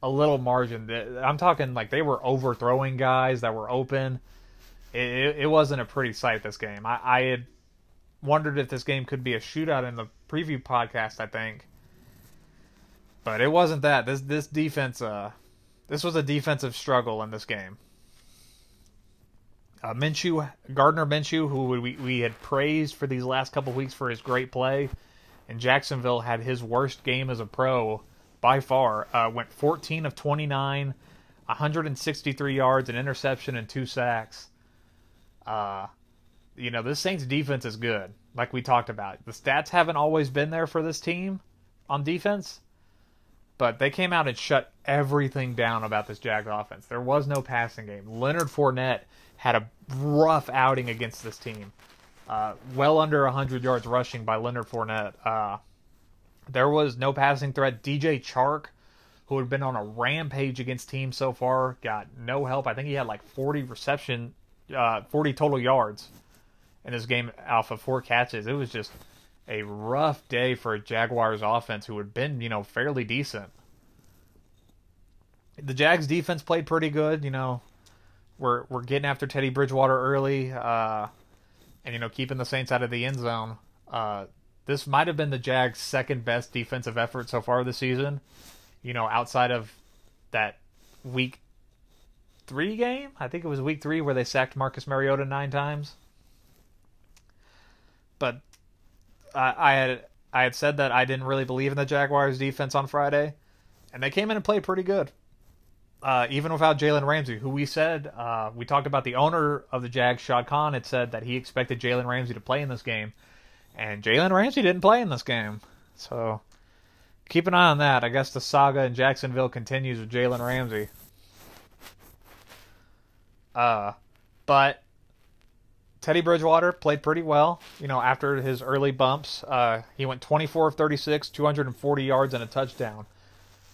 a little margin. I'm talking like they were overthrowing guys that were open. It wasn't a pretty sight, this game. I had wondered if this game could be a shootout in the preview podcast, I think. But it wasn't that. This defense, this was a defensive struggle in this game. Gardner Minshew, who we had praised for these last couple weeks for his great play, and Jacksonville had his worst game as a pro by far. Went 14 of 29, 163 yards, an interception, and 2 sacks. This Saints defense is good, like we talked about. The stats haven't always been there for this team on defense, but they came out and shut everything down about this Jags offense. There was no passing game. Leonard Fournette had a rough outing against this team. Well under 100 yards rushing by Leonard Fournette. There was no passing threat. DJ Chark, who had been on a rampage against teams so far, got no help. I think he had like 40 total yards in this game off of 4 catches. It was just a rough day for a Jaguars offense who had been, fairly decent. The Jags defense played pretty good. We're getting after Teddy Bridgewater early, and keeping the Saints out of the end zone. This might have been the Jags' second best defensive effort so far this season. Outside of that week 3 game, I think it was week 3 where they sacked Marcus Mariota 9 times. But I had said that I didn't really believe in the Jaguars' defense on Friday, and they came in and played pretty good. Even without Jalen Ramsey, who we talked about the owner of the Jags, Shad Khan, had said that he expected Jalen Ramsey to play in this game, and Jalen Ramsey didn't play in this game. So keep an eye on that. I guess the saga in Jacksonville continues with Jalen Ramsey. But Teddy Bridgewater played pretty well, after his early bumps. He went 24 of 36, 240 yards, and a touchdown.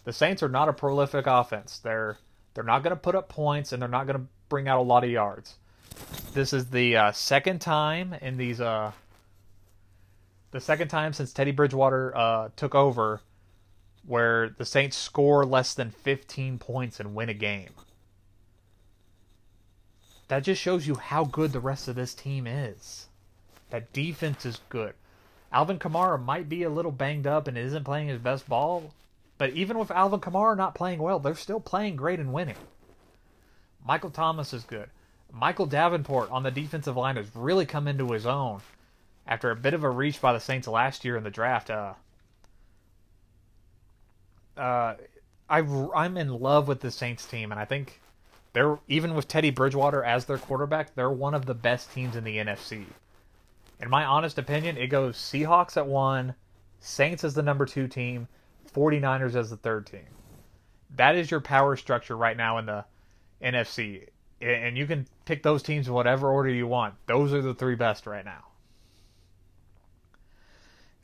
The Saints are not a prolific offense. They're not going to put up points, and they're not going to bring out a lot of yards. This is the second time since Teddy Bridgewater took over where the Saints score less than 15 points and win a game. That just shows you how good the rest of this team is. That defense is good. Alvin Kamara might be a little banged up and isn't playing his best ball, but even with Alvin Kamara not playing well, they're still playing great and winning. Michael Thomas is good. Michael Davenport on the defensive line has really come into his own after a bit of a reach by the Saints last year in the draft. I'm in love with the Saints team, and I think even with Teddy Bridgewater as their quarterback, they're one of the best teams in the NFC. In my honest opinion, it goes Seahawks at 1, Saints as the number 2 team, 49ers as the 3rd team. That is your power structure right now in the NFC. And you can pick those teams in whatever order you want. Those are the 3 best right now.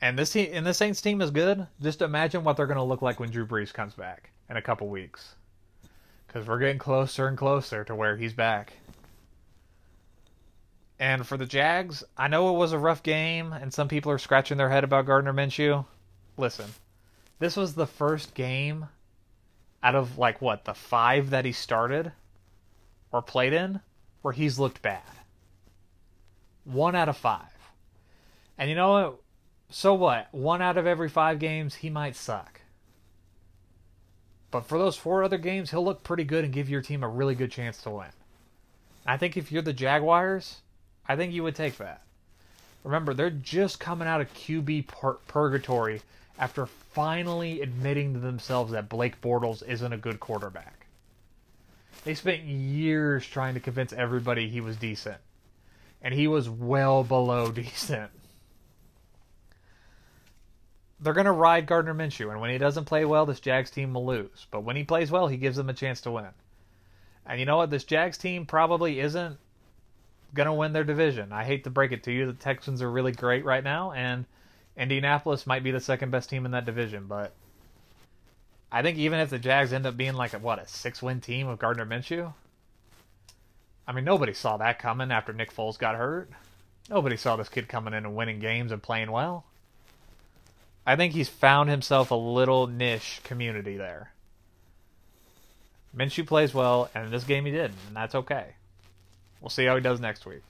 And this Saints team is good. Just imagine what they're going to look like when Drew Brees comes back in a couple weeks. Because we're getting closer and closer to where he's back. And for the Jags, I know it was a rough game, and some people are scratching their head about Gardner Minshew. Listen, this was the first game out of, the 5 that he started or played in where he's looked bad. 1 out of 5. And you know what? So what? 1 out of every 5 games, he might suck. But for those 4 other games, he'll look pretty good and give your team a really good chance to win. I think if you're the Jaguars, I think you would take that. Remember, they're just coming out of QB purgatory after finally admitting to themselves that Blake Bortles isn't a good quarterback. They spent years trying to convince everybody he was decent. And he was well below decent. They're going to ride Gardner Minshew, and when he doesn't play well, this Jags team will lose. But when he plays well, he gives them a chance to win. And you know what? This Jags team probably isn't going to win their division. I hate to break it to you. The Texans are really great right now, and Indianapolis might be the second best team in that division. But I think even if the Jags end up being a 6-win team with Gardner Minshew, I mean, nobody saw that coming after Nick Foles got hurt. Nobody saw this kid coming in and winning games and playing well. I think he's found himself a little niche community there. Minshew plays well, and in this game he did, and that's okay. We'll see how he does next week.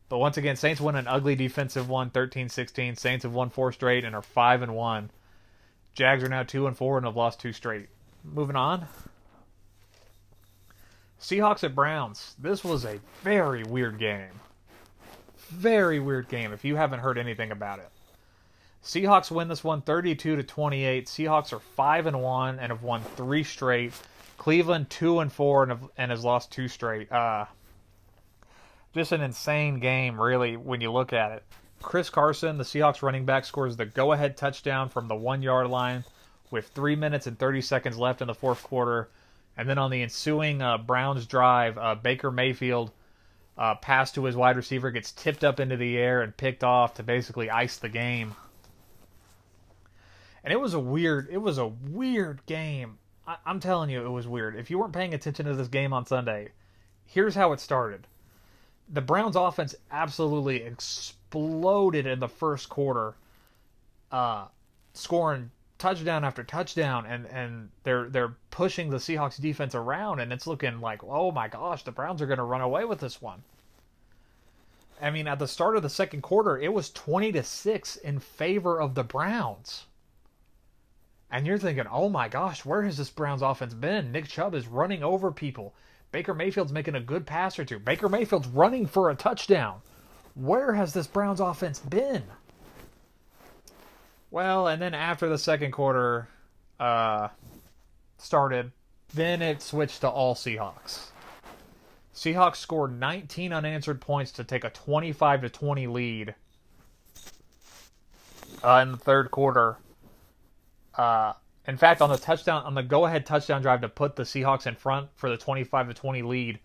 But once again, Saints win an ugly defensive one, 13-16. Saints have won 4 straight and are 5-1. Jags are now 2-4 and have lost 2 straight. Moving on. Seahawks at Browns. This was a very weird game. Very weird game if you haven't heard anything about it. Seahawks win this one 32-28. Seahawks are 5-1 and have won 3 straight. Cleveland 2-4 and has lost 2 straight. Just an insane game, really, when you look at it. Chris Carson, the Seahawks running back, scores the go-ahead touchdown from the 1-yard line with 3 minutes and 30 seconds left in the fourth quarter. And then on the ensuing Browns drive, Baker Mayfield pass to his wide receiver gets tipped up into the air and picked off to basically ice the game. And it was a weird game. I'm telling you, it was weird. If you weren't paying attention to this game on Sunday, here's how it started. The Browns offense absolutely exploded in the first quarter, scoring touchdown after touchdown, and they're pushing the Seahawks defense around, and it's looking like, oh my gosh, the Browns are going to run away with this one. I mean, at the start of the second quarter, it was 20-6 in favor of the Browns. And you're thinking, oh my gosh, where has this Browns offense been? Nick Chubb is running over people. Baker Mayfield's making a good pass or two. Baker Mayfield's running for a touchdown. Where has this Browns offense been? Well, and then after the second quarter started, then it switched to all Seahawks. Seahawks scored 19 unanswered points to take a 25-20 lead in the third quarter. In fact, on the go-ahead touchdown drive to put the Seahawks in front for the 25-20 lead,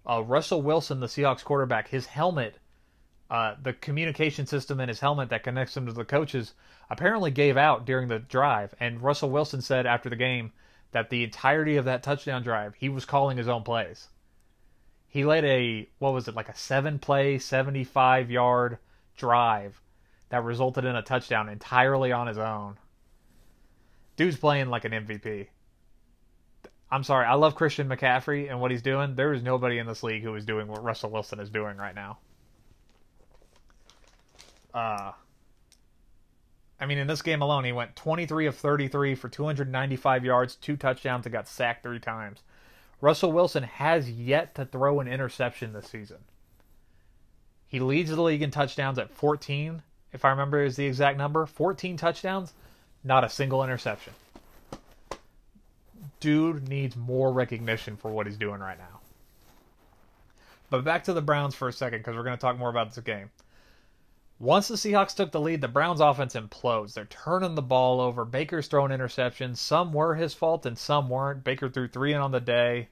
Russell Wilson, the Seahawks quarterback, his helmet, the communication system in his helmet that connects him to the coaches, apparently gave out during the drive. And Russell Wilson said after the game that the entirety of that touchdown drive, he was calling his own plays. He led a 7-play, 75-yard drive that resulted in a touchdown entirely on his own. Dude's playing like an MVP. I'm sorry, I love Christian McCaffrey and what he's doing. There is nobody in this league who is doing what Russell Wilson is doing right now. I mean, in this game alone, he went 23 of 33 for 295 yards, 2 touchdowns, and got sacked 3 times. Russell Wilson has yet to throw an interception this season. He leads the league in touchdowns at 14, if I remember is the exact number. 14 touchdowns, not a single interception. Dude needs more recognition for what he's doing right now. But back to the Browns for a second, because we're going to talk more about this game. Once the Seahawks took the lead, the Browns offense implodes. They're turning the ball over. Baker's throwing interceptions. Some were his fault and some weren't. Baker threw 3 in on the day.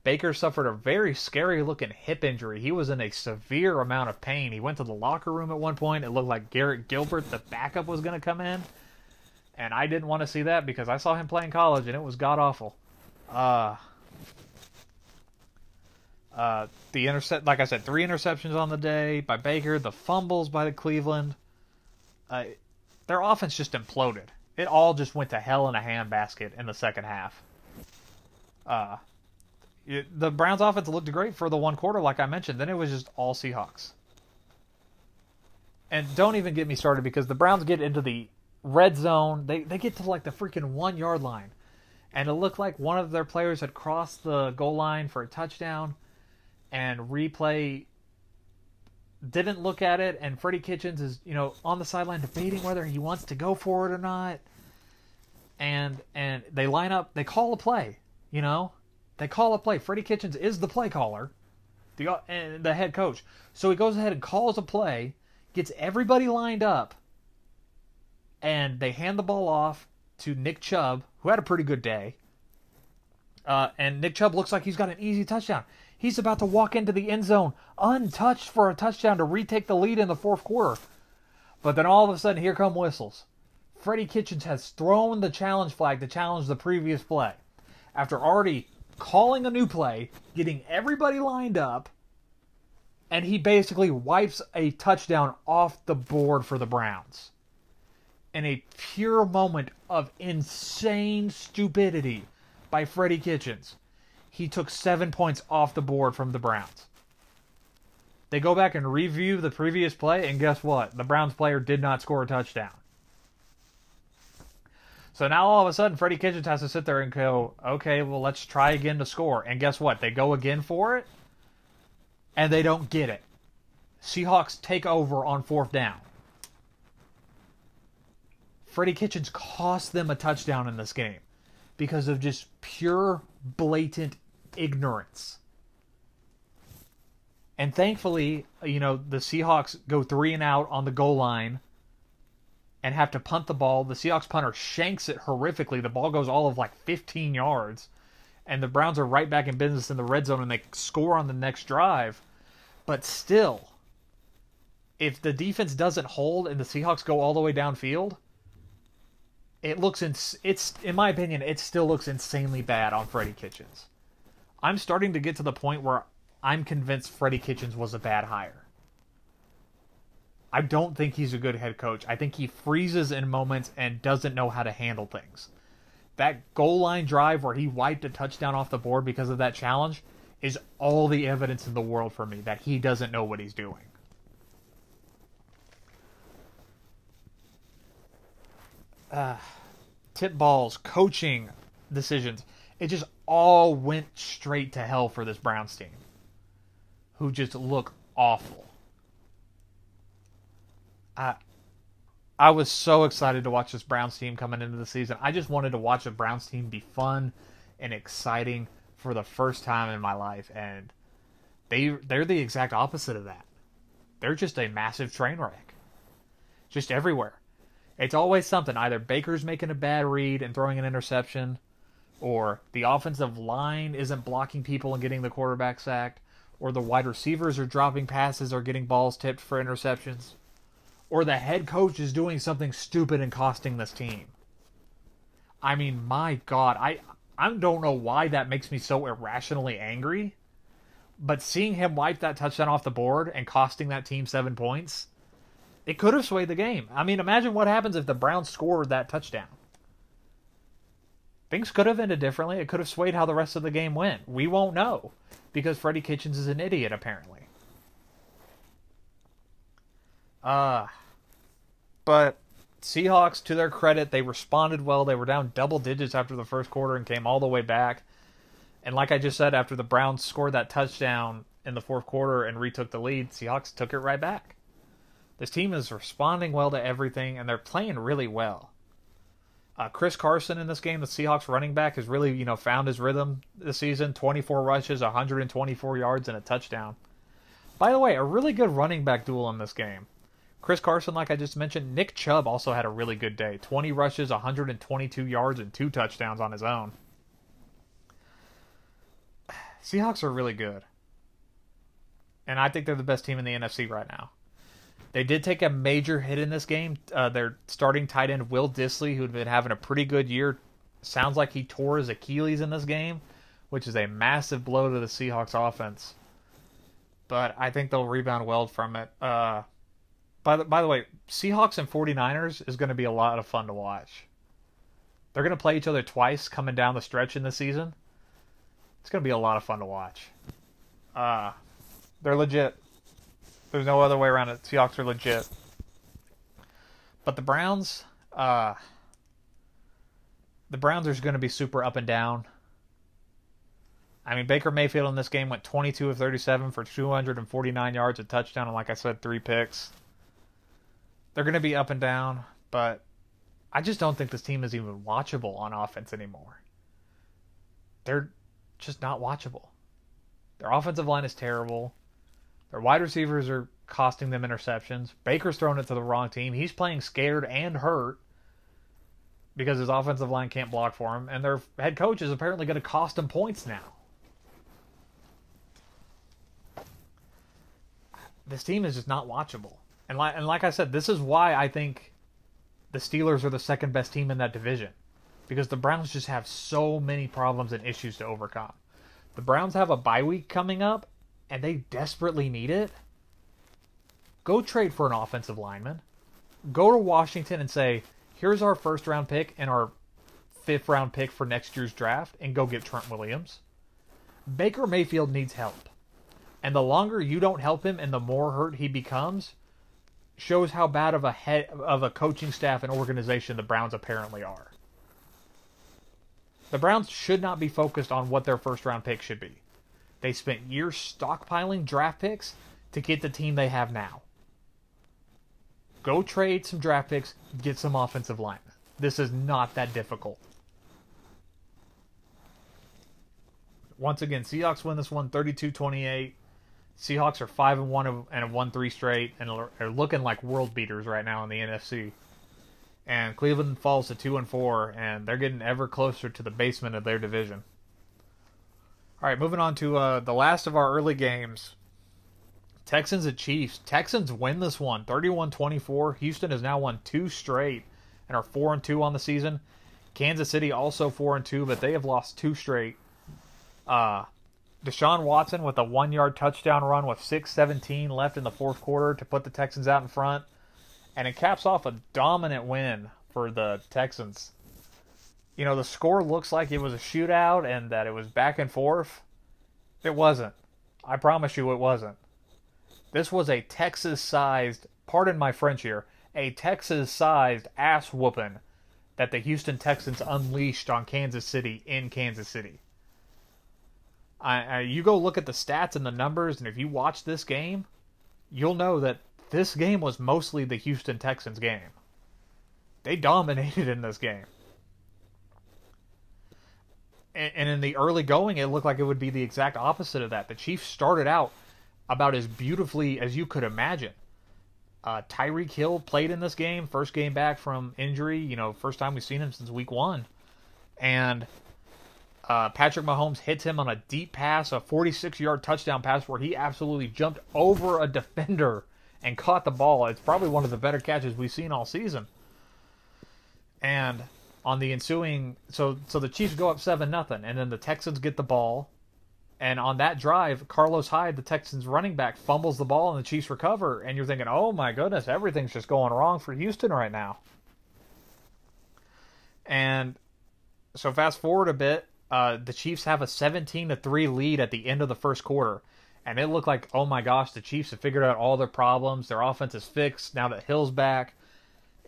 Baker suffered a very scary-looking hip injury. He was in a severe amount of pain. He went to the locker room at one point. It looked like Garrett Gilbert, the backup, was going to come in. And I didn't want to see that because I saw him play in college, and it was god-awful. Like I said, 3 interceptions on the day by Baker. The fumbles by the Cleveland. Their offense just imploded. It all just went to hell in a handbasket in the second half. The Browns offense looked great for the one quarter, like I mentioned. Then it was just all Seahawks. And don't even get me started because the Browns get into the red zone. They get to like the freaking 1-yard line. And it looked like one of their players had crossed the goal line for a touchdown. And replay didn't look at it. And Freddie Kitchens is, on the sideline debating whether he wants to go for it or not. And they line up. They call a play, They call a play. Freddie Kitchens is the play caller, the head coach. So he goes ahead and calls a play, gets everybody lined up, and they hand the ball off to Nick Chubb, who had a pretty good day. And Nick Chubb looks like he's got an easy touchdown. He's about to walk into the end zone untouched for a touchdown to retake the lead in the fourth quarter. But then all of a sudden, here come whistles. Freddie Kitchens has thrown the challenge flag to challenge the previous play. After already calling a new play, getting everybody lined up, and he basically wipes a touchdown off the board for the Browns. In a pure moment of insane stupidity by Freddie Kitchens, he took 7 points off the board from the Browns. They go back and review the previous play, and guess what? The Browns player did not score a touchdown. So now all of a sudden, Freddie Kitchens has to sit there and go, okay, well, let's try again to score. And guess what? They go again for it, and they don't get it. Seahawks take over on 4th down. Freddie Kitchens cost them a touchdown in this game because of just pure, blatant ignorance. And thankfully, the Seahawks go 3 and out on the goal line and have to punt the ball. The Seahawks punter shanks it horrifically. The ball goes all of 15 yards. And the Browns are right back in business in the red zone and they score on the next drive. But still, if the defense doesn't hold and the Seahawks go all the way downfield, in my opinion, it still looks insanely bad on Freddie Kitchens. I'm starting to get to the point where I'm convinced Freddie Kitchens was a bad hire. I don't think he's a good head coach. I think he freezes in moments and doesn't know how to handle things. That goal line drive where he wiped a touchdown off the board because of that challenge is all the evidence in the world for me that he doesn't know what he's doing. Tip balls, coaching decisions. It just all went straight to hell for this Browns team, who just look awful. I was so excited to watch this Browns team coming into the season. I just wanted to watch the Browns team be fun and exciting for the first time in my life, and they're the exact opposite of that. They're just a massive train wreck. Just everywhere. It's always something. Either Baker's making a bad read and throwing an interception, or the offensive line isn't blocking people and getting the quarterback sacked, or the wide receivers are dropping passes or getting balls tipped for interceptions, or the head coach is doing something stupid and costing this team. I mean, my God, I don't know why that makes me so irrationally angry, but seeing him wipe that touchdown off the board and costing that team 7 points, it could have swayed the game. I mean, imagine what happens if the Browns scored that touchdown. Things could have ended differently. It could have swayed how the rest of the game went. We won't know because Freddie Kitchens is an idiot, apparently. But Seahawks, to their credit, they responded well. They were down double digits after the first quarter and came all the way back. And like I just said, after the Browns scored that touchdown in the fourth quarter and retook the lead, Seahawks took it right back. This team is responding well to everything, and they're playing really well. Chris Carson in this game, the Seahawks running back, has really, found his rhythm this season. 24 rushes, 124 yards, and a touchdown. By the way, a really good running back duel in this game. Chris Carson, like I just mentioned, Nick Chubb also had a really good day. 20 rushes, 122 yards, and 2 touchdowns on his own. Seahawks are really good. And I think they're the best team in the NFC right now. They did take a major hit in this game. Their starting tight end, Will Dissly, who'd been having a pretty good year, sounds like he tore his Achilles in this game, which is a massive blow to the Seahawks offense. But I think they'll rebound well from it. By the way, Seahawks and 49ers is going to be a lot of fun to watch. They're going to play each other twice coming down the stretch in the season. It's going to be a lot of fun to watch. They're legit. There's no other way around it. Seahawks are legit. But the Browns are going to be super up and down. I mean, Baker Mayfield in this game went 22 of 37 for 249 yards, a touchdown, and like I said, 3 picks. They're going to be up and down, but I just don't think this team is even watchable on offense anymore. They're just not watchable. Their offensive line is terrible. Their wide receivers are costing them interceptions. Baker's throwing it to the wrong team. He's playing scared and hurt because his offensive line can't block for him. And their head coach is apparently going to cost him points now. This team is just not watchable. And like I said, this is why I think the Steelers are the second best team in that division. Because the Browns just have so many problems and issues to overcome. The Browns have a bye week coming up, and they desperately need it. Go trade for an offensive lineman. Go to Washington and say, here's our first round pick and our 5th round pick for next year's draft, and go get Trent Williams. Baker Mayfield needs help. And the longer you don't help him and the more hurt he becomes, shows how bad of a coaching staff and organization the Browns apparently are. The Browns should not be focused on what their first round pick should be. They spent years stockpiling draft picks to get the team they have now. Go trade some draft picks, get some offensive linemen. This is not that difficult. Once again, Seahawks win this one 32-28. Seahawks are 5-1 and have won 3 straight and are looking like world beaters right now in the NFC. And Cleveland falls to 2-4, and they're getting ever closer to the basement of their division. All right, moving on to the last of our early games. Texans at Chiefs. Texans win this one 31-24. Houston has now won 2 straight and are 4-2 on the season. Kansas City also 4-2, but they have lost 2 straight. Deshaun Watson with a 1-yard touchdown run with 6:17 left in the fourth quarter to put the Texans out in front. And it caps off a dominant win for the Texans. You know, the score looks like it was a shootout and that it was back and forth. It wasn't. I promise you it wasn't. This was a Texas-sized, pardon my French here, a Texas-sized ass whooping that the Houston Texans unleashed on Kansas City in Kansas City. You go look at the stats and the numbers, and if you watch this game, you'll know that this game was mostly the Houston Texans game. They dominated in this game. And in the early going, it looked like it would be the exact opposite of that. The Chiefs started out about as beautifully as you could imagine. Tyreek Hill played in this game, first game back from injury, you know, first time we've seen him since week 1. And Patrick Mahomes hits him on a deep pass, a 46-yard touchdown pass where he absolutely jumped over a defender and caught the ball. It's probably one of the better catches we've seen all season. And on the ensuing, so the Chiefs go up 7-0, and then the Texans get the ball. And on that drive, Carlos Hyde, the Texans running back, fumbles the ball and the Chiefs recover. And you're thinking, oh my goodness, everything's just going wrong for Houston right now. And so fast forward a bit, the Chiefs have a 17-3 lead at the end of the first quarter. And it looked like, oh my gosh, the Chiefs have figured out all their problems. Their offense is fixed now that Hill's back.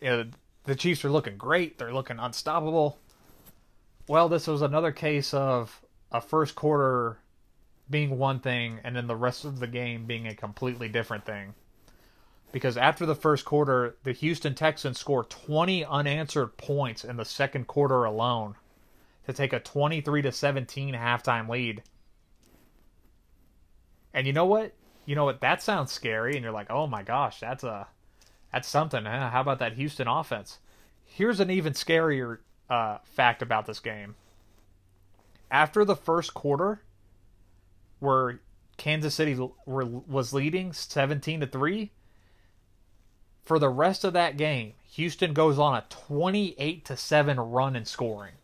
The Chiefs are looking great. They're looking unstoppable. Well, this was another case of a first quarter being one thing and then the rest of the game being a completely different thing. Because after the first quarter, the Houston Texans scored 20 unanswered points in the second quarter alone to take a 23-17 halftime lead. And you know what? That sounds scary, and you're like, oh my gosh, that's something. How about that Houston offense? Here's an even scarier fact about this game. After the first quarter, where Kansas City was leading 17-3, for the rest of that game, Houston goes on a 28-7 run in scoring.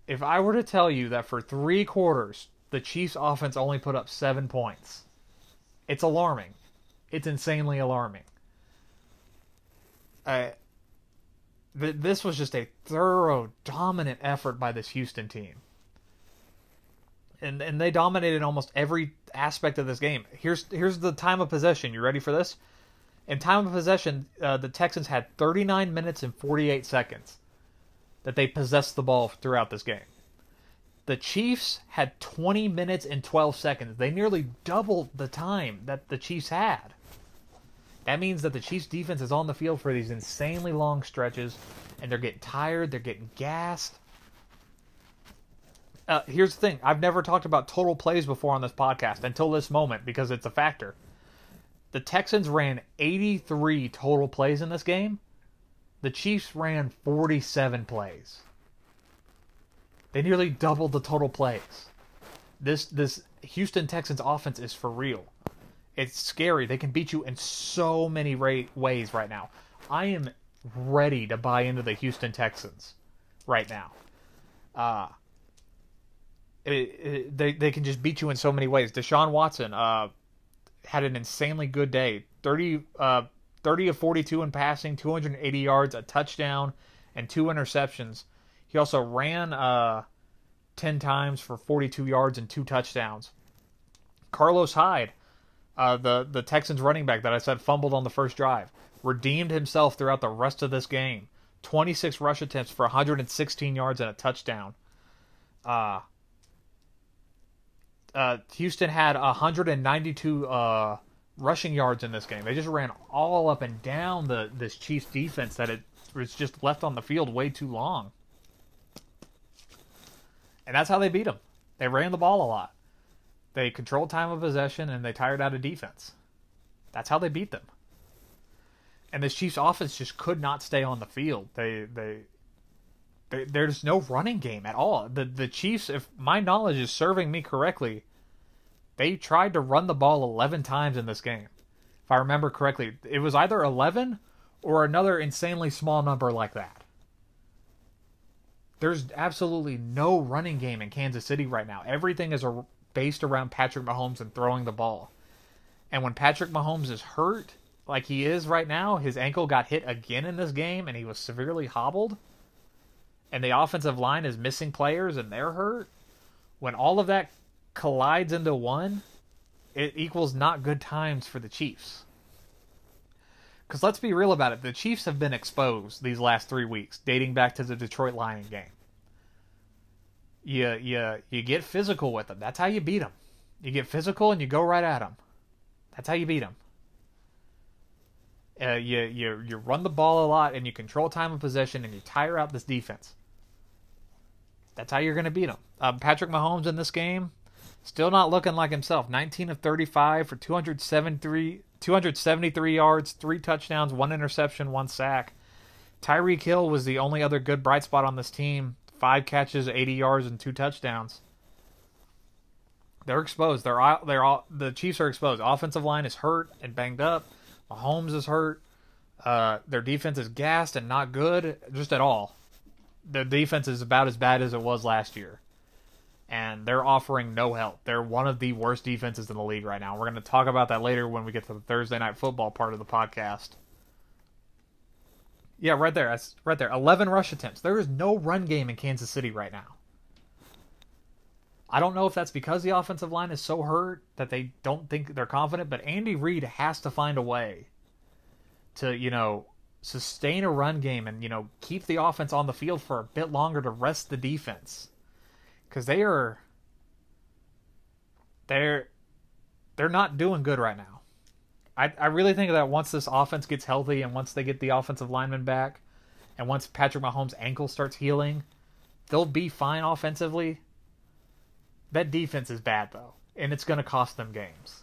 If I were to tell you that for 3 quarters, the Chiefs' offense only put up 7 points, it's alarming. It's insanely alarming. This was just a thorough, dominant effort by this Houston team. And they dominated almost every aspect of this game. Here's the time of possession. You ready for this? In time of possession, the Texans had 39 minutes and 48 seconds that they possessed the ball throughout this game. The Chiefs had 20 minutes and 12 seconds. They nearly doubled the time that the Chiefs had. That means that the Chiefs' defense is on the field for these insanely long stretches, and they're getting tired, they're getting gassed. Here's the thing. I've never talked about total plays before on this podcast until this moment because it's a factor. The Texans ran 83 total plays in this game. The Chiefs ran 47 plays. They nearly doubled the total plays. This Houston Texans offense is for real. It's scary. They can beat you in so many ways right now. I am ready to buy into the Houston Texans right now. They can just beat you in so many ways. Deshaun Watson had an insanely good day. 30 of 42 in passing, 280 yards, a touchdown, and 2 interceptions. He also ran 10 times for 42 yards and 2 touchdowns. Carlos Hyde, the Texans running back that I said fumbled on the first drive, redeemed himself throughout the rest of this game. 26 rush attempts for 116 yards and a touchdown. Houston had 192 rushing yards in this game. They just ran all up and down this Chiefs defense that it was just left on the field way too long. And that's how they beat them. They ran the ball a lot. They controlled time of possession, and they tired out of defense. That's how they beat them. And this Chiefs offense just could not stay on the field. There's no running game at all. The Chiefs, if my knowledge is serving me correctly, they tried to run the ball 11 times in this game. If I remember correctly, it was either 11 or another insanely small number like that. There's absolutely no running game in Kansas City right now. Everything is based around Patrick Mahomes and throwing the ball. And when Patrick Mahomes is hurt, like he is right now, his ankle got hit again in this game, and he was severely hobbled. And the offensive line is missing players, and they're hurt. When all of that collides into one, it equals not good times for the Chiefs. Because let's be real about it. The Chiefs have been exposed these last 3 weeks, dating back to the Detroit Lions game. You get physical with them. That's how you beat them. You get physical and you go right at them. That's how you beat them. You run the ball a lot and you control time of possession and you tire out this defense. That's how you're going to beat them. Patrick Mahomes in this game, still not looking like himself. 19 of 35 for 273 yards, 3 touchdowns, 1 interception, 1 sack. Tyreek Hill was the only other good bright spot on this team. 5 catches, 80 yards, and 2 touchdowns. They're exposed. The Chiefs are exposed. Offensive line is hurt and banged up. Mahomes is hurt. Their defense is gassed and not good, just at all. Their defense is about as bad as it was last year. And they're offering no help. They're one of the worst defenses in the league right now. We're going to talk about that later when we get to the Thursday Night Football part of the podcast. Yeah, right there. That's right there. 11 rush attempts. There is no run game in Kansas City right now. I don't know if that's because the offensive line is so hurt that they don't think they're confident, but Andy Reid has to find a way to, sustain a run game and, keep the offense on the field for a bit longer to rest the defense. Because they're not doing good right now. I really think that once this offense gets healthy and once they get the offensive linemen back and once Patrick Mahomes' ankle starts healing, they'll be fine offensively. That defense is bad, though, and it's going to cost them games.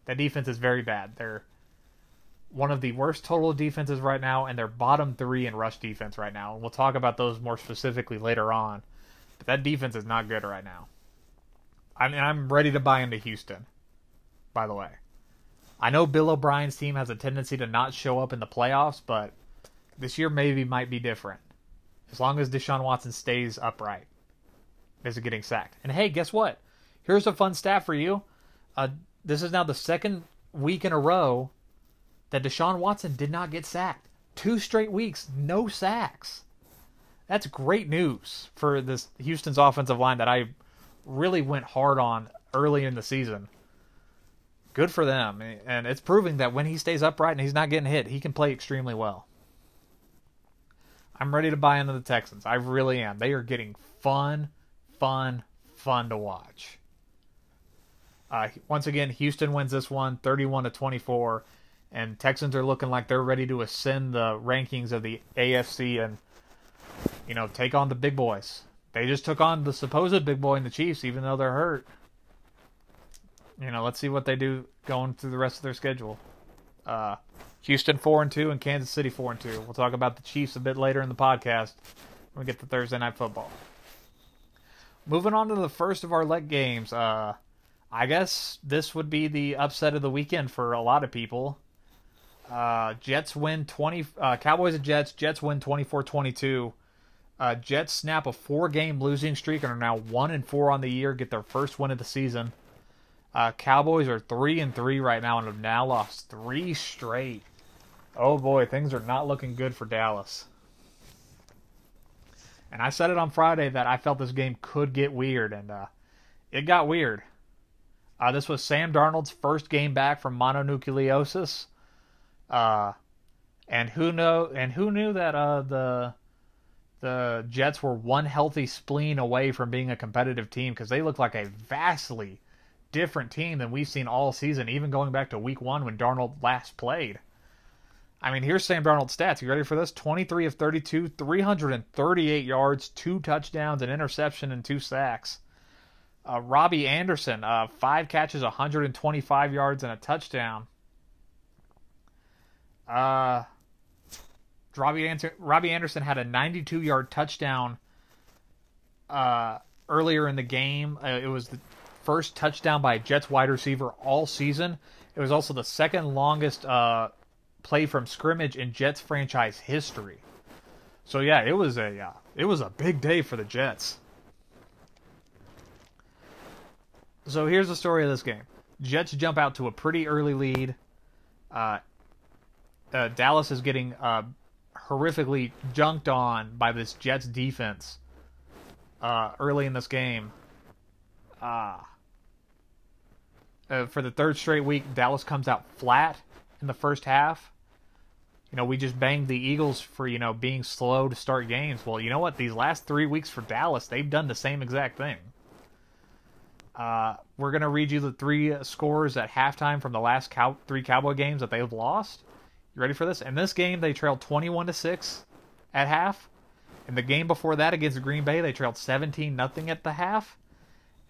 That defense is very bad. They're one of the worst total defenses right now, and they're bottom 3 in rush defense right now. And we'll talk about those more specifically later on. But that defense is not good right now. I'm ready to buy into Houston, by the way. I know Bill O'Brien's team has a tendency to not show up in the playoffs, but this year might be different. As long as Deshaun Watson stays upright. Isn't getting sacked. And hey, guess what? Here's a fun stat for you. This is now the second week in a row that Deshaun Watson did not get sacked. 2 straight weeks, no sacks. That's great news for this Houston's offensive line that I really went hard on early in the season. Good for them. And it's proving that when he stays upright and he's not getting hit, he can play extremely well. I'm ready to buy into the Texans. I really am. They are getting fun to watch. Once again, Houston wins this one 31-24, and Texans are looking like they're ready to ascend the rankings of the AFC and take on the big boys. They just took on the supposed big boy in the Chiefs, even though they're hurt. Let's see what they do going through the rest of their schedule. Houston 4-2 and Kansas City 4-2. We'll talk about the Chiefs a bit later in the podcast when we get to Thursday Night Football. Moving on to the first of our leg games, I guess this would be the upset of the weekend for a lot of people. Jets win Cowboys and Jets. Jets win 24-22. Jets snap a 4-game losing streak and are now 1-4 on the year. Get their first win of the season. Cowboys are 3-3 right now and have now lost 3 straight. Oh boy, things are not looking good for Dallas. And I said it on Friday that I felt this game could get weird, and it got weird. This was Sam Darnold's first game back from mononucleosis. And who knew that the Jets were one healthy spleen away from being a competitive team, because they look like a vastly different team than we've seen all season, even going back to week 1 when Darnold last played. I mean, here's Sam Darnold's stats. You ready for this? 23 of 32, 338 yards, 2 touchdowns, an interception, and 2 sacks. Robbie Anderson, 5 catches, 125 yards, and a touchdown. Robbie Anderson had a 92-yard touchdown earlier in the game. It was the first touchdown by a Jets wide receiver all season. It was also the second longest play from scrimmage in Jets franchise history. So yeah, it was a big day for the Jets. So here's the story of this game. Jets jump out to a pretty early lead. Dallas is getting horrifically junked on by this Jets defense early in this game. For the third straight week, Dallas comes out flat in the first half. We just banged the Eagles for, being slow to start games. Well, you know what? These last 3 weeks for Dallas, they've done the same exact thing. We're going to read you the 3 scores at halftime from the last 3 Cowboy games that they've lost. You ready for this? In this game, they trailed 21-6 at half. In the game before that against Green Bay, they trailed 17-0 at the half.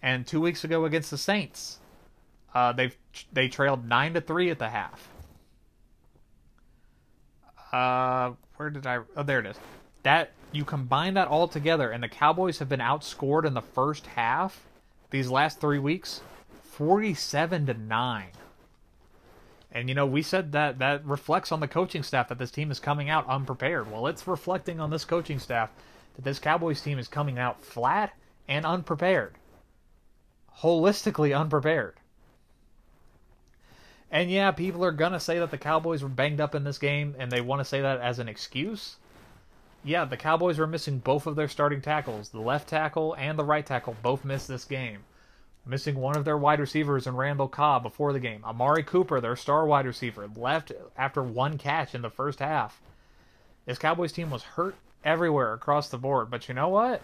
And 2 weeks ago against the Saints, they trailed 9-3 at the half. Where did I... Oh, there it is. You combine that all together, and the Cowboys have been outscored in the first half these last 3 weeks, 47-9. And, we said that reflects on the coaching staff that this team is coming out unprepared. Well, it's reflecting on this coaching staff that this Cowboys team is coming out flat and unprepared. Holistically unprepared. And yeah, people are going to say that the Cowboys were banged up in this game, and they want to say that as an excuse. Yeah, the Cowboys were missing both of their starting tackles. The left tackle and the right tackle both missed this game. Missing one of their wide receivers in Randall Cobb before the game. Amari Cooper, their star wide receiver, left after 1 catch in the first half. This Cowboys team was hurt everywhere across the board. But you know what?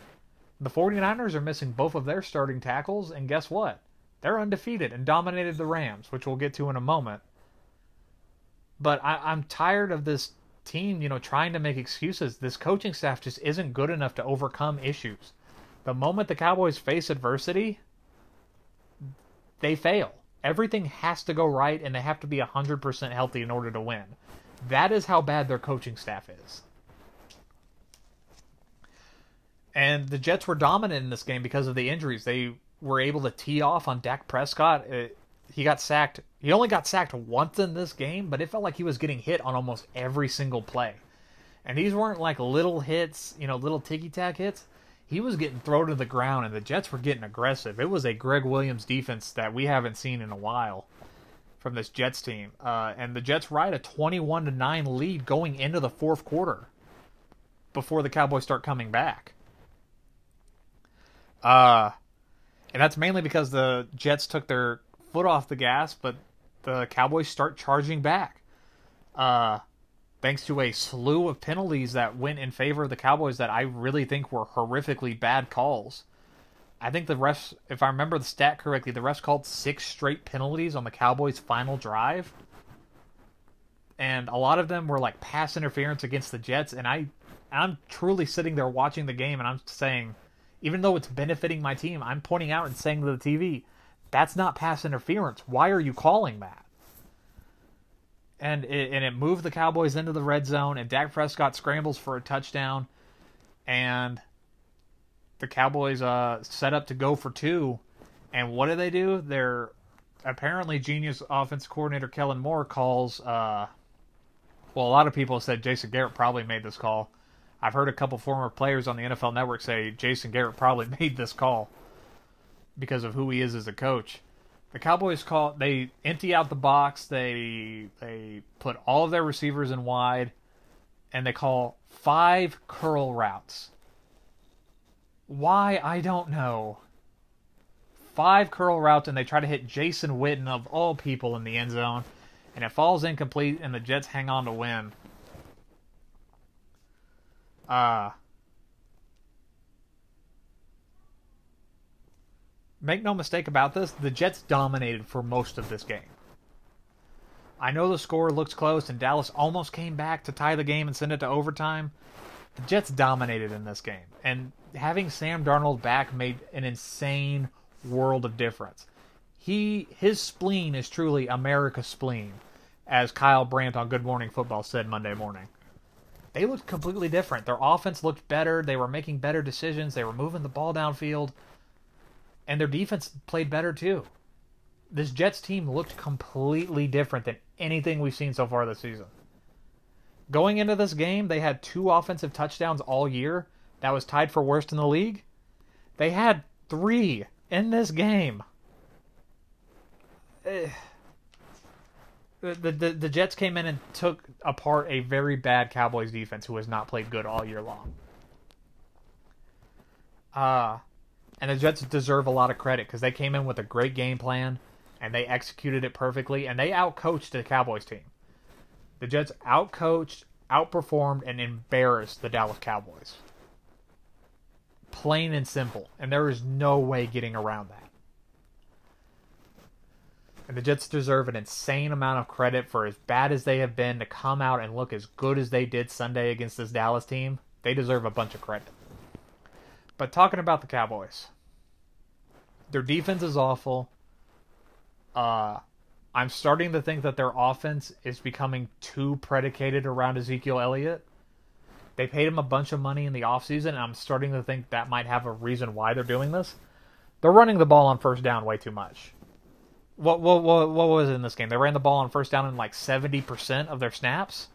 The 49ers are missing both of their starting tackles, and guess what? They're undefeated and dominated the Rams, which we'll get to in a moment. But I'm tired of this team, trying to make excuses. This coaching staff just isn't good enough to overcome issues. The moment the Cowboys face adversity, they fail. Everything has to go right, and they have to be 100% healthy in order to win. That is how bad their coaching staff is. And the Jets were dominant in this game because of the injuries. They were able to tee off on Dak Prescott. He got sacked. He only got sacked once in this game, but it felt like he was getting hit on almost every single play. And these weren't like little hits, little ticky-tack hits. He was getting thrown to the ground, and the Jets were getting aggressive. It was a Greg Williams defense that we haven't seen in a while from this Jets team. And the Jets ride a 21-9 lead going into the fourth quarter before the Cowboys start coming back. And that's mainly because the Jets took their foot off the gas, but the Cowboys start charging back. Thanks to a slew of penalties that went in favor of the Cowboys that I really think were horrifically bad calls. I think the refs, if I remember the stat correctly, the refs called 6 straight penalties on the Cowboys' final drive. And a lot of them were like pass interference against the Jets, and I'm truly sitting there watching the game, and I'm saying, even though it's benefiting my team, I'm pointing out and saying to the TV, that's not pass interference. Why are you calling that? And it moved the Cowboys into the red zone, and Dak Prescott scrambles for a touchdown, and the Cowboys set up to go for 2. And what do? Their apparently genius offensive coordinator Kellen Moore calls, a lot of people said Jason Garrett probably made this call. I've heard a couple former players on the NFL Network say Jason Garrett probably made this call because of who he is as a coach. The Cowboys they empty out the box, they put all of their receivers in wide, and they call 5 curl routes. Why? I don't know. 5 curl routes, and they try to hit Jason Witten, of all people, in the end zone, and it falls incomplete, and the Jets hang on to win. Make no mistake about this, the Jets dominated for most of this game. I know the score looks close and Dallas almost came back to tie the game and send it to overtime. The Jets dominated in this game. And having Sam Darnold back made an insane world of difference. His spleen is truly America's spleen, as Kyle Brandt on Good Morning Football said Monday morning. They looked completely different. Their offense looked better. They were making better decisions. They were moving the ball downfield. And their defense played better too. This Jets team looked completely different than anything we've seen so far this season. Going into this game, they had 2 offensive touchdowns all year. That was tied for worst in the league. They had 3 in this game. The Jets came in and took apart a very bad Cowboys defense who has not played good all year long. And the Jets deserve a lot of credit because they came in with a great game plan and they executed it perfectly and they outcoached the Cowboys team. The Jets outcoached, outperformed, and embarrassed the Dallas Cowboys. Plain and simple. And there is no way getting around that. And the Jets deserve an insane amount of credit for as bad as they have been to come out and look as good as they did Sunday against this Dallas team. They deserve a bunch of credit. But talking about the Cowboys, their defense is awful. I'm starting to think that their offense is becoming too predicated around Ezekiel Elliott. They paid him a bunch of money in the offseason, and I'm starting to think that might have a reason why they're doing this. They're running the ball on first down way too much. What was it in this game? They ran the ball on first down in like 70% of their snaps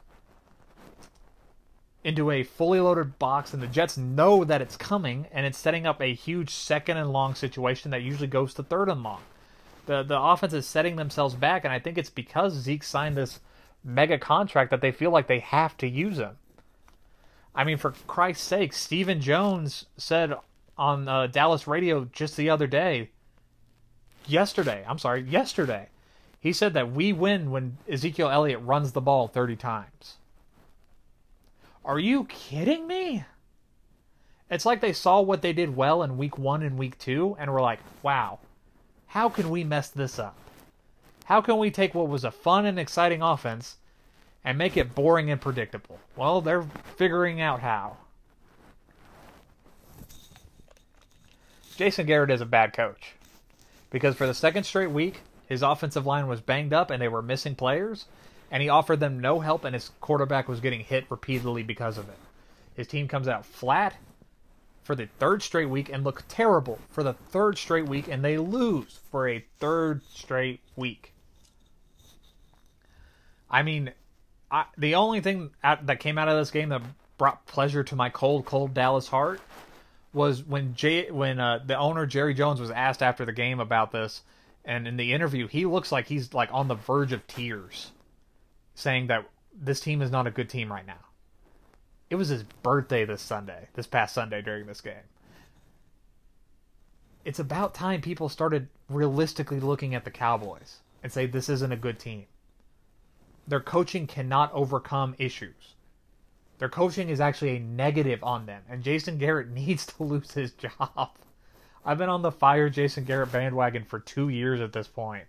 into a fully loaded box, and the Jets know that it's coming, and it's setting up a huge second and long situation that usually goes to third and long. The offense is setting themselves back, and I think it's because Zeke signed this mega contract that they feel like they have to use him. I mean, for Christ's sake, Stephen Jones said on Dallas radio just the other day, yesterday, he said that we win when Ezekiel Elliott runs the ball 30 times. Are you kidding me? It's like they saw what they did well in week 1 and week 2 and were like, wow, how can we mess this up? How can we take what was a fun and exciting offense and make it boring and predictable? Well, they're figuring out how. Jason Garrett is a bad coach because for the second straight week, his offensive line was banged up and they were missing players, and he offered them no help, and his quarterback was getting hit repeatedly because of it. His team comes out flat for the 3rd straight week and look terrible for the 3rd straight week, and they lose for a 3rd straight week. I mean, the only thing that came out of this game that brought pleasure to my cold Dallas heart was when the owner, Jerry Jones, was asked after the game about this, and in the interview, he looks like he's like on the verge of tears, saying that this team is not a good team right now. It was his birthday this past Sunday during this game. It's about time people started realistically looking at the Cowboys and say this isn't a good team. Their coaching cannot overcome issues. Their coaching is actually a negative on them, and Jason Garrett needs to lose his job. I've been on the fire Jason Garrett bandwagon for 2 years at this point.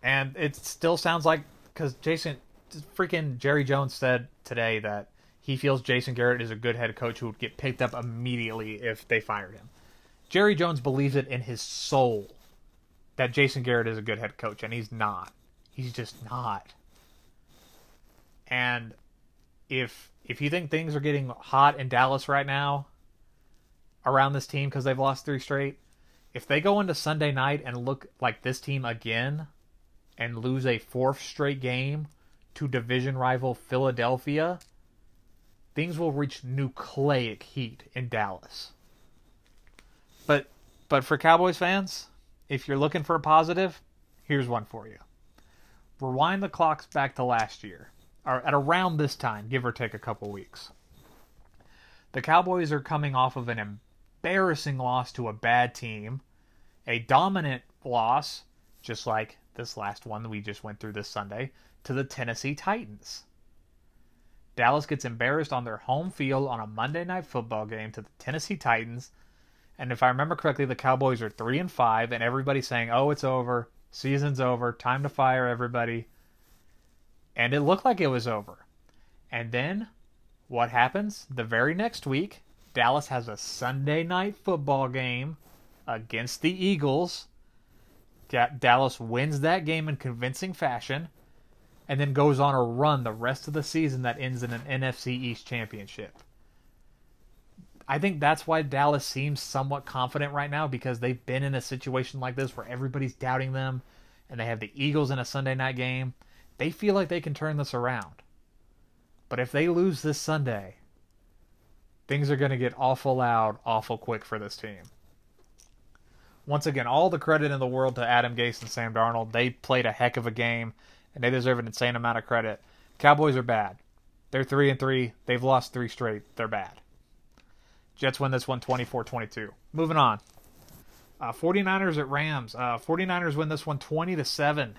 And it still sounds like, because freaking Jerry Jones said today that he feels Jason Garrett is a good head coach who would get picked up immediately if they fired him. Jerry Jones believes it in his soul that Jason Garrett is a good head coach, and he's not. He's just not. And if you think things are getting hot in Dallas right now around this team because they've lost 3 straight, if they go into Sunday night and look like this team again and lose a 4th straight game to division rival Philadelphia, things will reach nucleic heat in Dallas. But for Cowboys fans, if you're looking for a positive, here's one for you. Rewind the clocks back to last year, or at around this time, give or take a couple weeks. The Cowboys are coming off of an embarrassing loss to a bad team, a dominant loss, just like this last one that we just went through this Sunday, to the Tennessee Titans. Dallas gets embarrassed on their home field on a Monday Night Football game to the Tennessee Titans, And if I remember correctly, the Cowboys are 3-5, and everybody's saying, "Oh, it's over, season's over, time to fire everybody." And it looked like it was over. And then what happens? The very next week, Dallas has a Sunday night football game against the Eagles. Dallas wins that game in convincing fashion, and then goes on a run the rest of the season that ends in an NFC East championship. I think that's why Dallas seems somewhat confident right now, because they've been in a situation like this where everybody's doubting them, and they have the Eagles in a Sunday night game. They feel like they can turn this around. But if they lose this Sunday, things are going to get awful loud, awful quick for this team. Once again, all the credit in the world to Adam Gase and Sam Darnold. They played a heck of a game, and they deserve an insane amount of credit. Cowboys are bad. They're 3-3. They've lost 3 straight. They're bad. Jets win this one 24-22. Moving on. 49ers at Rams. 49ers win this one 20-7.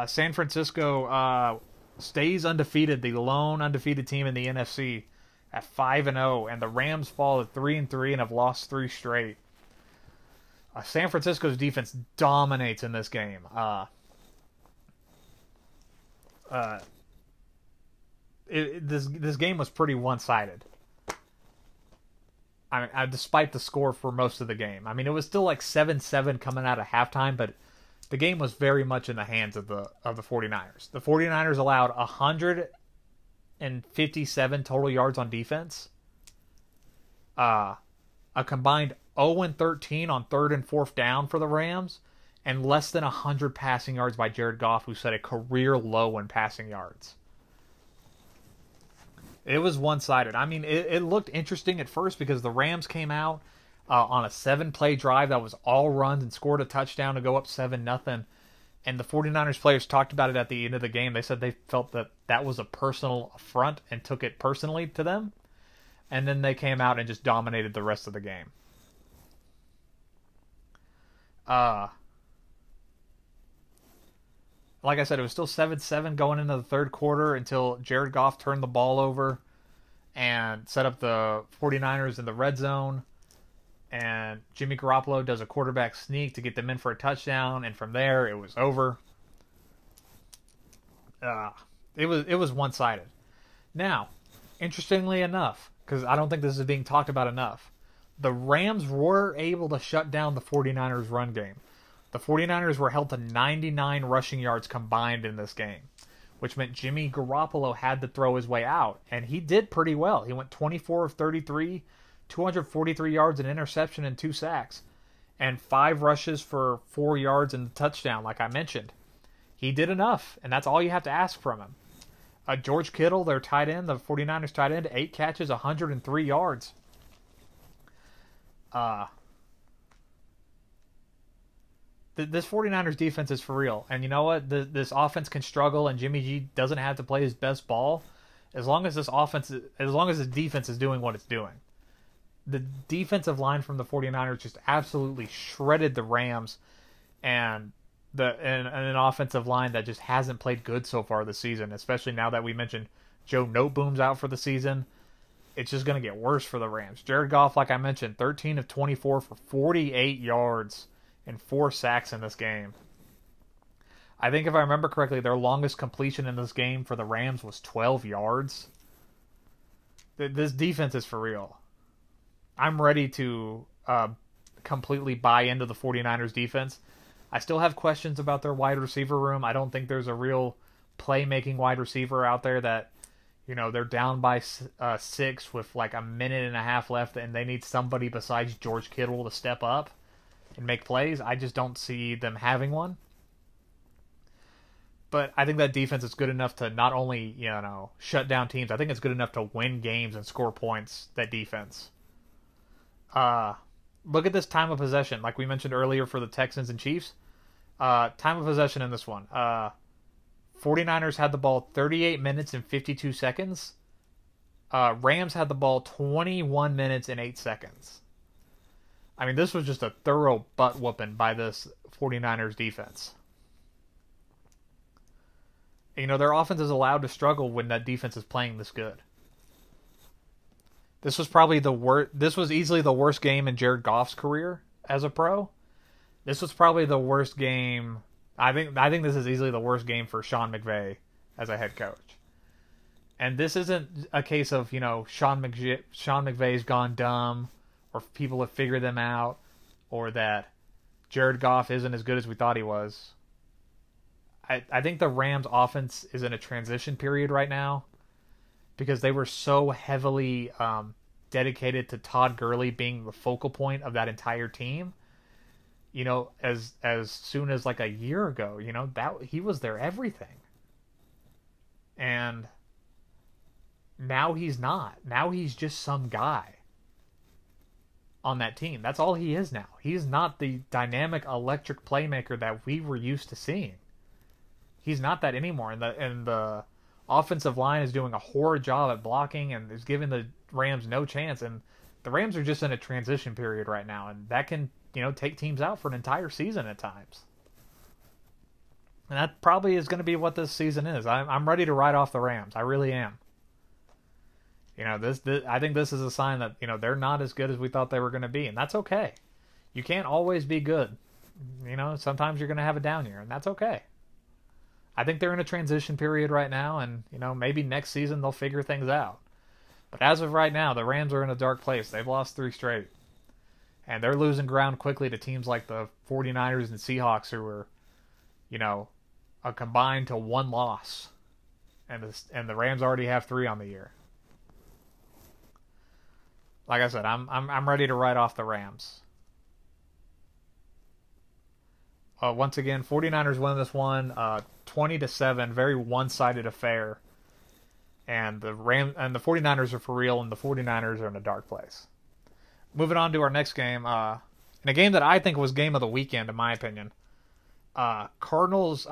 San Francisco stays undefeated, the lone undefeated team in the NFC at 5-0, and the Rams fall to 3-3 and have lost 3 straight. San Francisco's defense dominates in this game. This game was pretty one-sided. Despite the score for most of the game. I mean, it was still like 7-7 coming out of halftime, but the game was very much in the hands of the 49ers. The 49ers allowed 157 total yards on defense. A combined 0-13 on 3rd and 4th down for the Rams, and less than 100 passing yards by Jared Goff, who set a career low in passing yards. It was one-sided. I mean, it looked interesting at first because the Rams came out on a 7-play drive that was all runs and scored a touchdown to go up 7-0. And the 49ers players talked about it at the end of the game. They said they felt that was a personal affront and took it personally to them. And then they came out and just dominated the rest of the game. Like I said, it was still 7-7 going into the third quarter until Jared Goff turned the ball over and set up the 49ers in the red zone. And Jimmy Garoppolo does a quarterback sneak to get them in for a touchdown, and from there it was over. It was one-sided. Now, interestingly enough, because I don't think this is being talked about enough, the Rams were able to shut down the 49ers run game. The 49ers were held to 99 rushing yards combined in this game, which meant Jimmy Garoppolo had to throw his way out, and he did pretty well. He went 24 of 33, 243 yards, an interception, and 2 sacks, and 5 rushes for 4 yards and a touchdown, like I mentioned. He did enough, and that's all you have to ask from him. George Kittle, their tight end, the 49ers tight end, 8 catches, 103 yards. This 49ers defense is for real. And you know what? This offense can struggle, and Jimmy G doesn't have to play his best ball as long as this defense is doing what it's doing. The defensive line from the 49ers just absolutely shredded the Rams, and an offensive line that just hasn't played good so far this season, especially now that we mentioned Joe Noteboom's out for the season. It's just going to get worse for the Rams. Jared Goff, like I mentioned, 13 of 24 for 48 yards and 4 sacks in this game. I think if I remember correctly, their longest completion in this game for the Rams was 12 yards. This defense is for real. I'm ready to completely buy into the 49ers defense. I still have questions about their wide receiver room. I don't think there's a real playmaking wide receiver out there that, you know, they're down by 6 with like a minute and a half left, and they need somebody besides George Kittle to step up and make plays. I just don't see them having one. But I think that defense is good enough to not only, you know, shut down teams. I think it's good enough to win games and score points, that defense. Look at this time of possession. Like we mentioned earlier for the Texans and Chiefs. Time of possession in this one. 49ers had the ball 38 minutes and 52 seconds. Rams had the ball 21 minutes and 8 seconds. I mean, this was just a thorough butt whooping by this 49ers defense. You know, their offense is allowed to struggle when that defense is playing this good. This was probably the worst. This was easily the worst game in Jared Goff's career as a pro. This was probably the worst game. I think this is easily the worst game for Sean McVay as a head coach. And this isn't a case of, Sean McVay's gone dumb, or people have figured them out, or that Jared Goff isn't as good as we thought he was. I think the Rams offense is in a transition period right now because they were so heavily dedicated to Todd Gurley being the focal point of that entire team. As soon as like a year ago, that he was their everything. And now he's not. Now he's just some guy on that team. That's all he is now. He's not the dynamic, electric playmaker that we were used to seeing. He's not that anymore. And the offensive line is doing a horrid job at blocking and is giving the Rams no chance. And the Rams are just in a transition period right now, and that can, take teams out for an entire season at times. And that probably is going to be what this season is. I'm ready to write off the Rams. I really am. This I think this is a sign that, they're not as good as we thought they were going to be, and that's okay. You can't always be good. Sometimes you're going to have a down year, and that's okay. I think they're in a transition period right now, and, maybe next season they'll figure things out. But as of right now, the Rams are in a dark place. They've lost 3 straight. And they're losing ground quickly to teams like the 49ers and Seahawks, who are, a combined to 1 loss. And the Rams already have 3 on the year. Like I said, I'm ready to write off the Rams. Once again, 49ers win this one 20-7, very one-sided affair. And the 49ers are for real, and the 49ers are in a dark place. Moving on to our next game, in a game that I think was game of the weekend, in my opinion. Falcons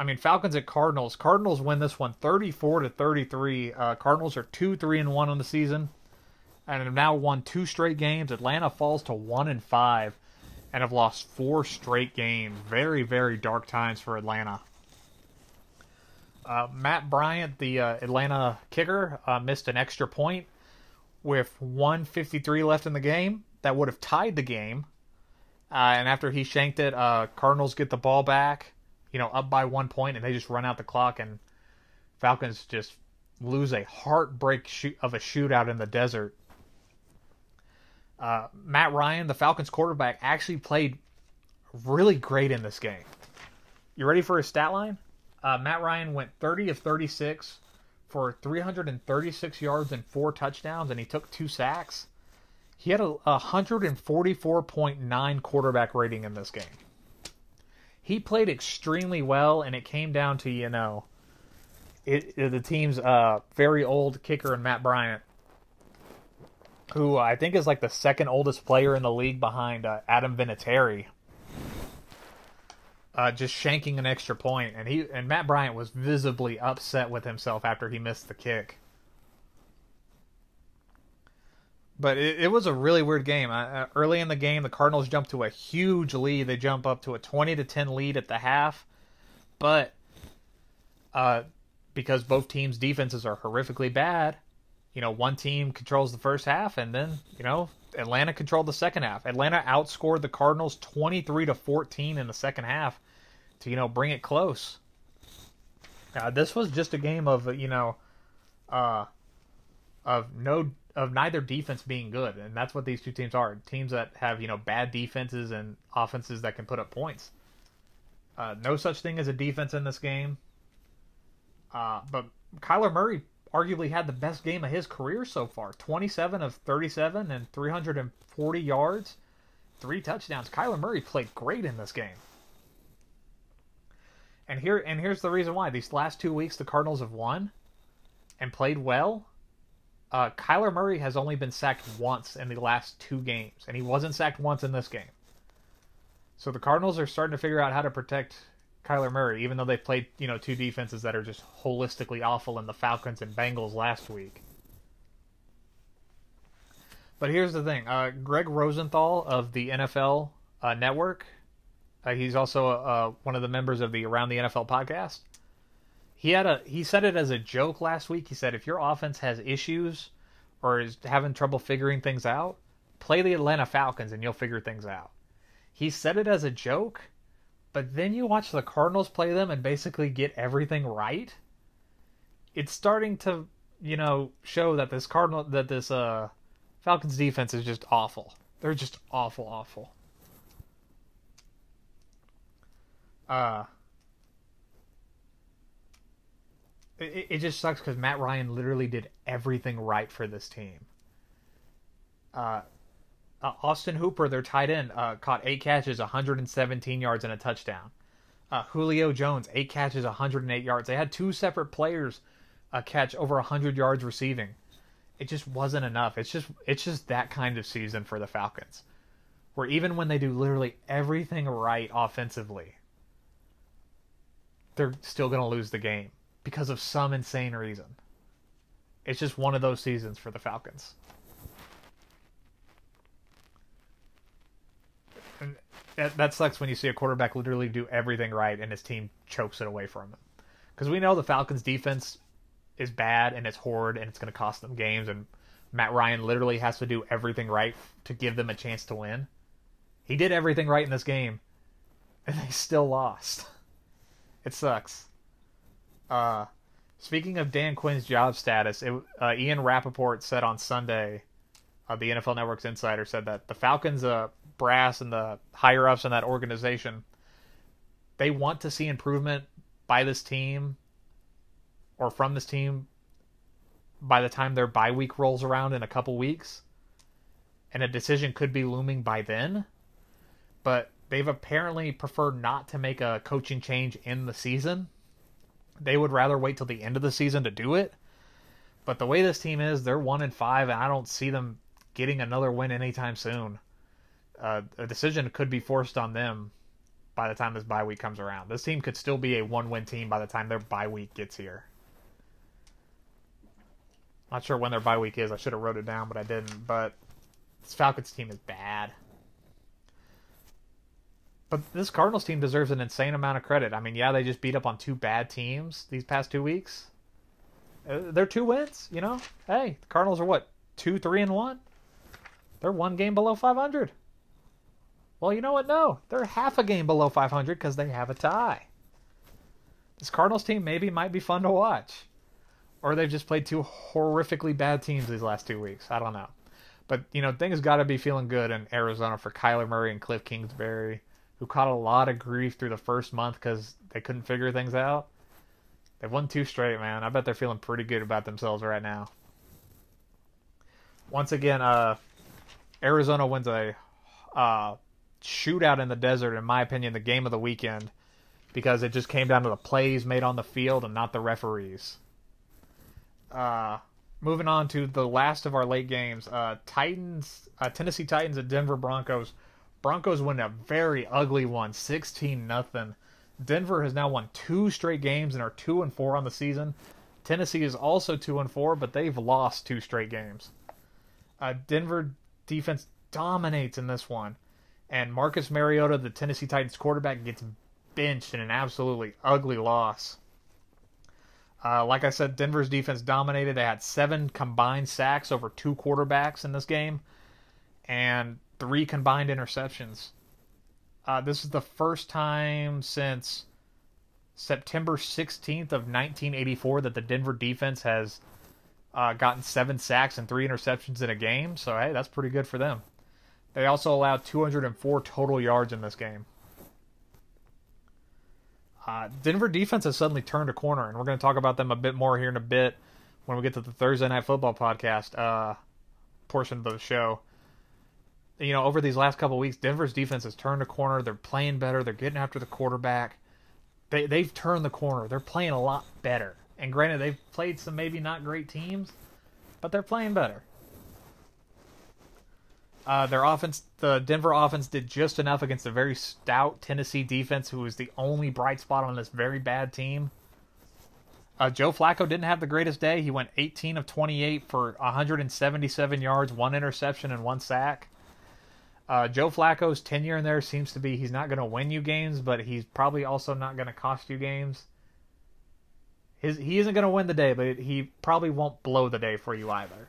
at Cardinals. Cardinals win this one 34-33. Cardinals are 2-3-1 on the season, and have now won 2 straight games. Atlanta falls to 1-5, and have lost 4 straight games. Very, very dark times for Atlanta. Matt Bryant, the Atlanta kicker, missed an extra point with 1:53 left in the game. That would have tied the game. And after he shanked it, Cardinals get the ball back, up by 1 point, and they just run out the clock, and Falcons just lose a heartbreak of a shootout in the desert. Matt Ryan, the Falcons quarterback, actually played really great in this game. You ready for his stat line? Matt Ryan went 30 of 36 for 336 yards and 4 touchdowns, and he took 2 sacks. He had a 144.9 quarterback rating in this game. He played extremely well, and it came down to, the team's very old kicker in Matt Bryant, who I think is like the second oldest player in the league behind Adam Vinatieri. Just shanking an extra point, and Matt Bryant was visibly upset with himself after he missed the kick. But it was a really weird game. Early in the game, the Cardinals jumped to a huge lead. They jump up to a 20-10 lead at the half. But because both teams' defenses are horrifically bad, one team controls the first half, and then, Atlanta controlled the second half. Atlanta outscored the Cardinals 23-14 in the second half to, bring it close. This was just a game of, of neither defense being good, and that's what these two teams are. Teams that have, bad defenses and offenses that can put up points. No such thing as a defense in this game. But Kyler Murray arguably had the best game of his career so far. 27 of 37 and 340 yards, 3 touchdowns. Kyler Murray played great in this game. And here's the reason why. These last 2 weeks the Cardinals have won and played well. Kyler Murray has only been sacked once in the last 2 games, and he wasn't sacked once in this game. So the Cardinals are starting to figure out how to protect Kyler Murray, even though they played, 2 defenses that are just holistically awful in the Falcons and Bengals last week. But here's the thing. Greg Rosenthal of the NFL Network, he's also one of the members of the Around the NFL podcast. He said it as a joke last week. He said, if your offense has issues or is having trouble figuring things out, play the Atlanta Falcons and you'll figure things out. He said it as a joke, but then you watch the Cardinals play them and basically get everything right. It's starting to, show that this Falcons defense is just awful. They're just awful. It just sucks because Matt Ryan literally did everything right for this team. Austin Hooper, their tight end, caught 8 catches, 117 yards, and a touchdown. Julio Jones, 8 catches, 108 yards. They had 2 separate players catch over 100 yards receiving. It just wasn't enough. It's just that kind of season for the Falcons, where even when they do literally everything right offensively, they're still going to lose the game because of some insane reason. It's just one of those seasons for the Falcons. And that sucks when you see a quarterback literally do everything right and his team chokes it away from him. Because we know the Falcons' defense is bad and it's horrid and it's going to cost them games, and Matt Ryan literally has to do everything right to give them a chance to win. He did everything right in this game, and they still lost. It sucks. Speaking of Dan Quinn's job status, Ian Rappaport said on Sunday, the NFL Network's insider said that the Falcons brass and the higher-ups in that organization, they want to see improvement by this team or from this team by the time their bye week rolls around in a couple weeks. And a decision could be looming by then. But they've apparently preferred not to make a coaching change in the season. They would rather wait till the end of the season to do it. But the way this team is, they're 1-5, and I don't see them getting another win anytime soon. A decision could be forced on them by the time this bye week comes around. This team could still be a 1-win team by the time their bye week gets here. Not sure when their bye week is. I should have wrote it down, but I didn't. But this Falcons team is bad. But this Cardinals team deserves an insane amount of credit. I mean, yeah, they just beat up on 2 bad teams these past 2 weeks. They're 2 wins, Hey, the Cardinals are what? 2-3-1? They're 1 game below 500. Well, you know what? No, they're half a game below 500 because they have a tie. This Cardinals team might be fun to watch. Or they've just played 2 horrifically bad teams these last 2 weeks. I don't know. But, things got to be feeling good in Arizona for Kyler Murray and Cliff Kingsbury, who caught a lot of grief through the first month because they couldn't figure things out. They've won 2 straight, man. I bet they're feeling pretty good about themselves right now. Once again, Arizona wins a shootout in the desert, in my opinion, the game of the weekend, because it just came down to the plays made on the field and not the referees. Moving on to the last of our late games, Tennessee Titans at Denver Broncos. Broncos win a very ugly one, 16-0. Denver has now won 2 straight games and are 2-4 on the season. Tennessee is also 2-4, but they've lost 2 straight games. Denver defense dominates in this one, and Marcus Mariota, the Tennessee Titans quarterback, gets benched in an absolutely ugly loss. Like I said, Denver's defense dominated. They had 7 combined sacks over 2 quarterbacks in this game, and 3 combined interceptions. This is the first time since September 16th of 1984 that the Denver defense has gotten 7 sacks and 3 interceptions in a game. So, hey, that's pretty good for them. They also allowed 204 total yards in this game. Denver defense has suddenly turned a corner, and we're going to talk about them a bit more here in a bit when we get to the Thursday Night Football podcast portion of the show. Over these last couple of weeks, Denver's defense has turned a corner. They're playing better. They're getting after the quarterback. They've turned the corner. They're playing a lot better. And granted, they've played some maybe not great teams, but they're playing better. Their offense, the Denver offense, did just enough against a very stout Tennessee defense, who was the only bright spot on this very bad team. Joe Flacco didn't have the greatest day. He went 18 of 28 for 177 yards, 1 interception, and 1 sack. Joe Flacco's tenure in there seems to be he's not going to win you games, but he's probably also not going to cost you games. He isn't going to win the day, but he probably won't blow the day for you either.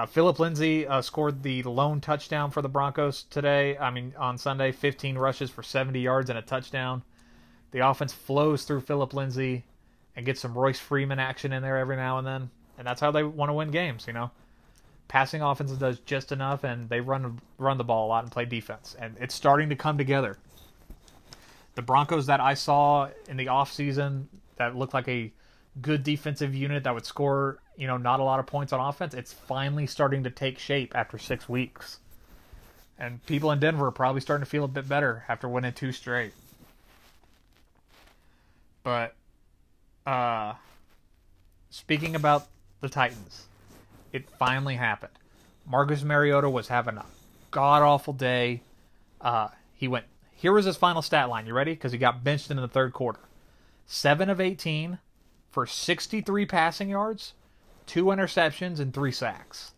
Philip Lindsay scored the lone touchdown for the Broncos today. On Sunday, 15 rushes for 70 yards and a touchdown. The offense flows through Philip Lindsay and gets some Royce Freeman action in there every now and then. And that's how they want to win games, Passing offense does just enough, and they run the ball a lot and play defense. And it's starting to come together. The Broncos that I saw in the offseason that looked like a good defensive unit that would score, not a lot of points on offense, it's finally starting to take shape after 6 weeks. And people in Denver are probably starting to feel a bit better after winning 2 straight. But, speaking about the Titans, it finally happened. Marcus Mariota was having a god-awful day. Here was his final stat line. You ready? Because he got benched in the third quarter. 7 of 18 for 63 passing yards, 2 interceptions, and 3 sacks.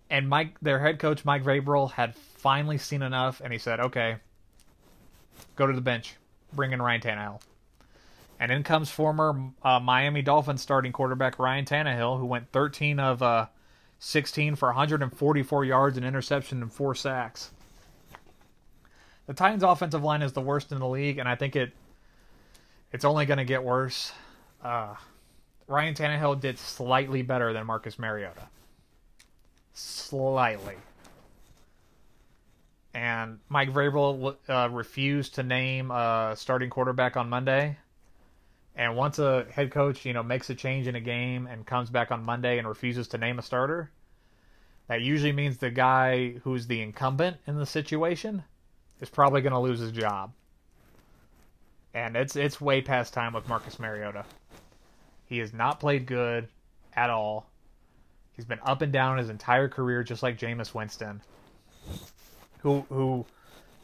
And their head coach, Mike Vrabel, had finally seen enough, and he said, okay, go to the bench. Bring in Ryan Tannehill. And in comes former Miami Dolphins starting quarterback Ryan Tannehill, who went 13 of 16 for 144 yards, an interception, and 4 sacks. The Titans' offensive line is the worst in the league, and I think it's only going to get worse. Ryan Tannehill did slightly better than Marcus Mariota. Slightly. And Mike Vrabel refused to name a starting quarterback on Monday. And once a head coach, makes a change in a game and comes back on Monday and refuses to name a starter, that usually means the guy who's the incumbent in the situation is probably going to lose his job. And it's way past time with Marcus Mariota. He has not played good at all. He's been up and down his entire career, just like Jameis Winston. You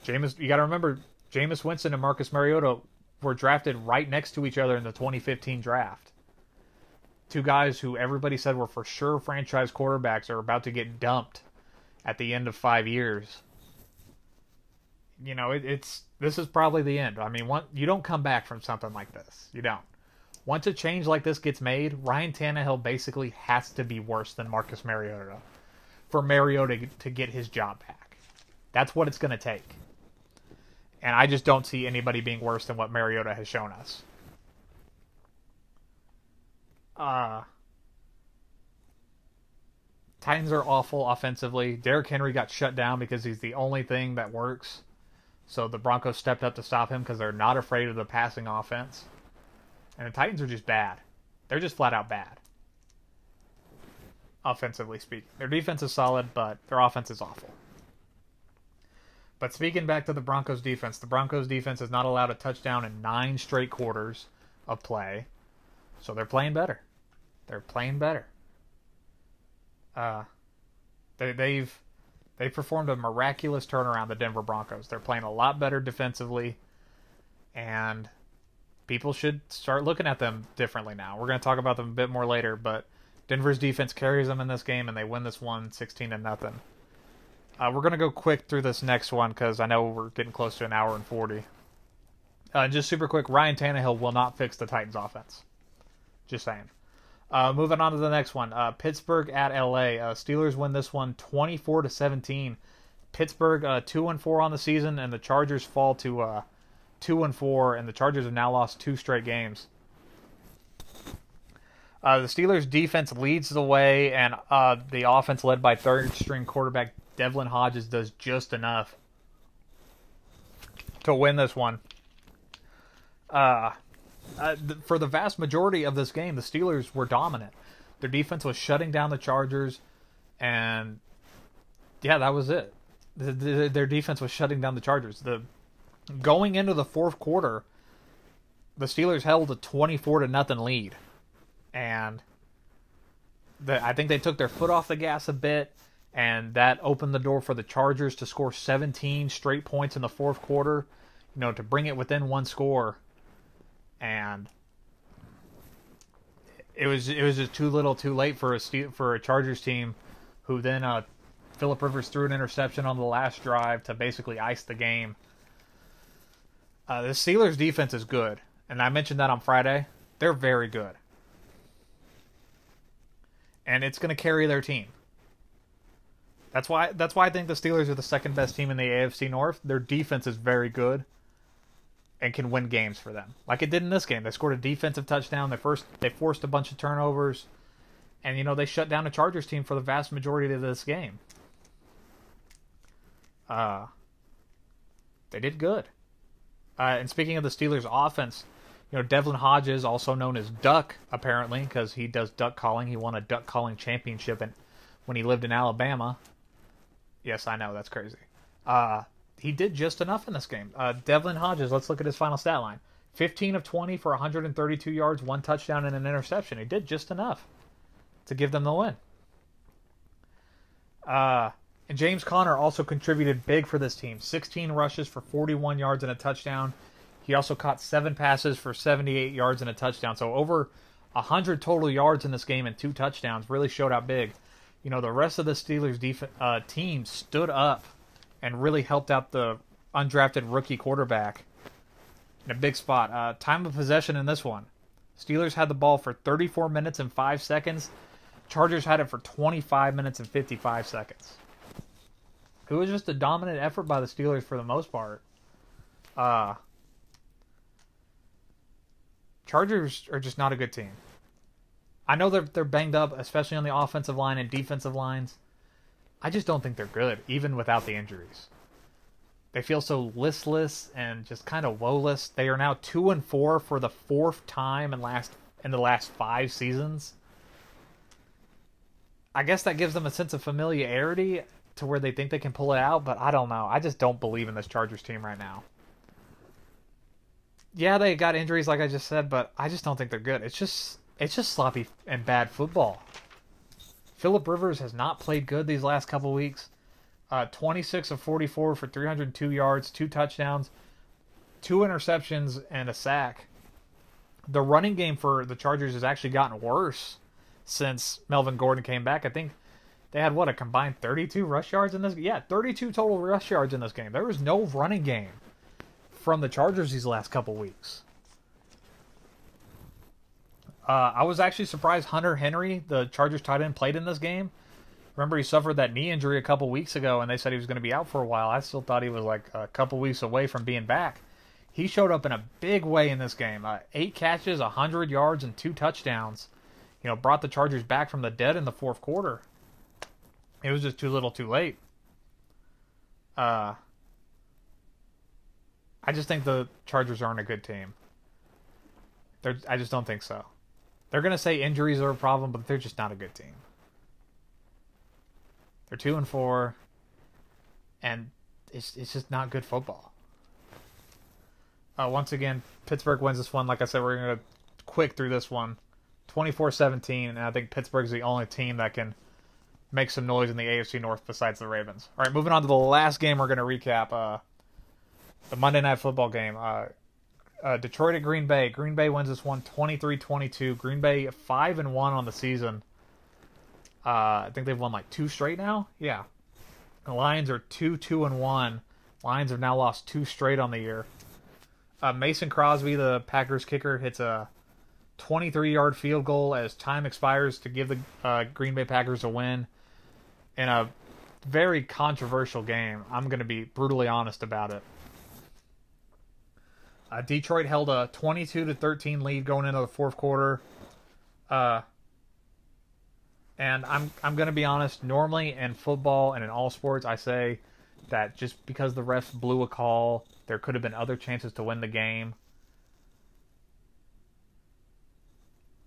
got to remember, Jameis Winston and Marcus Mariota were drafted right next to each other in the 2015 draft. 2 guys who everybody said were for sure franchise quarterbacks are about to get dumped at the end of 5 years. This is probably the end. You don't come back from something like this. You don't. Once a change like this gets made, Ryan Tannehill basically has to be worse than Marcus Mariota for Mariota to get his job back. That's what it's going to take. And I just don't see anybody being worse than what Mariota has shown us. Titans are awful offensively. Derrick Henry got shut down because he's the only thing that works. So the Broncos stepped up to stop him because they're not afraid of the passing offense. And the Titans are just bad. They're just flat out bad. Offensively speaking. Their defense is solid, but their offense is awful. But speaking back to the Broncos defense has not allowed a touchdown in 9 straight quarters of play. So they're playing better. They've performed a miraculous turnaround, the Denver Broncos. They're playing a lot better defensively, and people should start looking at them differently now. We're going to talk about them a bit more later, but Denver's defense carries them in this game, and they win this one 16-0. We're going to go quick through this next one because I know we're getting close to an hour and 40. Just super quick, Ryan Tannehill will not fix the Titans' offense. Just saying. Moving on to the next one. Pittsburgh at LA. Steelers win this one 24-17. Pittsburgh 2-4 on the season, and the Chargers fall to 2-4, and the Chargers have now lost 2 straight games. The Steelers' defense leads the way, and the offense led by third-string quarterback Devlin Hodges does just enough to win this one. For the vast majority of this game, the Steelers were dominant. Their defense was shutting down the Chargers, and yeah, that was it. Their defense was shutting down the Chargers. Going into the fourth quarter, the Steelers held a 24-0 lead, and I think they took their foot off the gas a bit, and that opened the door for the Chargers to score 17 straight points in the fourth quarter, to bring it within 1 score. And it was just too little, too late for a Chargers team, who then Phillip Rivers threw an interception on the last drive to basically ice the game. The Steelers' defense is good, and I mentioned that on Friday. They're very good. and it's going to carry their team. That's why I think the Steelers are the second best team in the AFC North. Their defense is very good and can win games for them. Like it did in this game. They scored a defensive touchdown. They forced a bunch of turnovers. And, they shut down a Chargers team for the vast majority of this game. They did good. And speaking of the Steelers' offense, Devlin Hodges, also known as Duck, apparently, because he does duck calling. He won a duck calling championship when he lived in Alabama. Yes, I know, that's crazy. He did just enough in this game. Devlin Hodges, let's look at his final stat line. 15 of 20 for 132 yards, 1 touchdown, and an interception. He did just enough to give them the win. And James Conner also contributed big for this team. 16 rushes for 41 yards and a touchdown. He also caught 7 passes for 78 yards and a touchdown. So over 100 total yards in this game and 2 touchdowns. Really showed out big. The rest of the Steelers team stood up and really helped out the undrafted rookie quarterback in a big spot. Time of possession in this one. Steelers had the ball for 34 minutes and 5 seconds. Chargers had it for 25 minutes and 55 seconds. It was just a dominant effort by the Steelers for the most part. Chargers are just not a good team. I know they're banged up, especially on the offensive line and defensive lines. I just don't think they're good, even without the injuries. They feel so listless and just kind of woeless. They are now 2-4 for the 4th time in the last 5 seasons. I guess that gives them a sense of familiarity to where they think they can pull it out, but I don't know. I just don't believe in this Chargers team right now. Yeah, they got injuries like I just said, but I just don't think they're good. It's just sloppy and bad football. Phillip Rivers has not played good these last couple weeks. 26 of 44 for 302 yards, 2 touchdowns, 2 interceptions, and a sack. The running game for the Chargers has actually gotten worse since Melvin Gordon came back. I think they had, a combined 32 rush yards in this game? Yeah, 32 total rush yards in this game. There was no running game from the Chargers these last couple weeks. I was actually surprised Hunter Henry, the Chargers tight end, played in this game. Remember, he suffered that knee injury a couple weeks ago, and they said he was going to be out for a while. I still thought he was a couple weeks away from being back. He showed up in a big way in this game. 8 catches, 100 yards, and 2 touchdowns. Brought the Chargers back from the dead in the 4th quarter. It was just too little too late. I just think the Chargers aren't a good team. I just don't think so. They're going to say injuries are a problem, but they're just not a good team. They're 2-4, and it's just not good football. Once again, Pittsburgh wins this one. Like I said, we're going to quick through this one. 24-17, and I think Pittsburgh's the only team that can make some noise in the AFC North besides the Ravens. All right, moving on to the last game we're going to recap, the Monday Night Football game. Detroit at Green Bay. Green Bay wins this one 23-22. Green Bay 5-1 on the season. I think they've won 2 straight now. Yeah. The Lions are 2-1. Lions have now lost 2 straight on the year. Mason Crosby, the Packers kicker, hits a 23-yard field goal as time expires to give the Green Bay Packers a win in a very controversial game. I'm going to be brutally honest about it. Detroit held a 22-13 lead going into the 4th quarter. And I'm going to be honest, normally in football and in all sports, I say that just because the refs blew a call, there could have been other chances to win the game.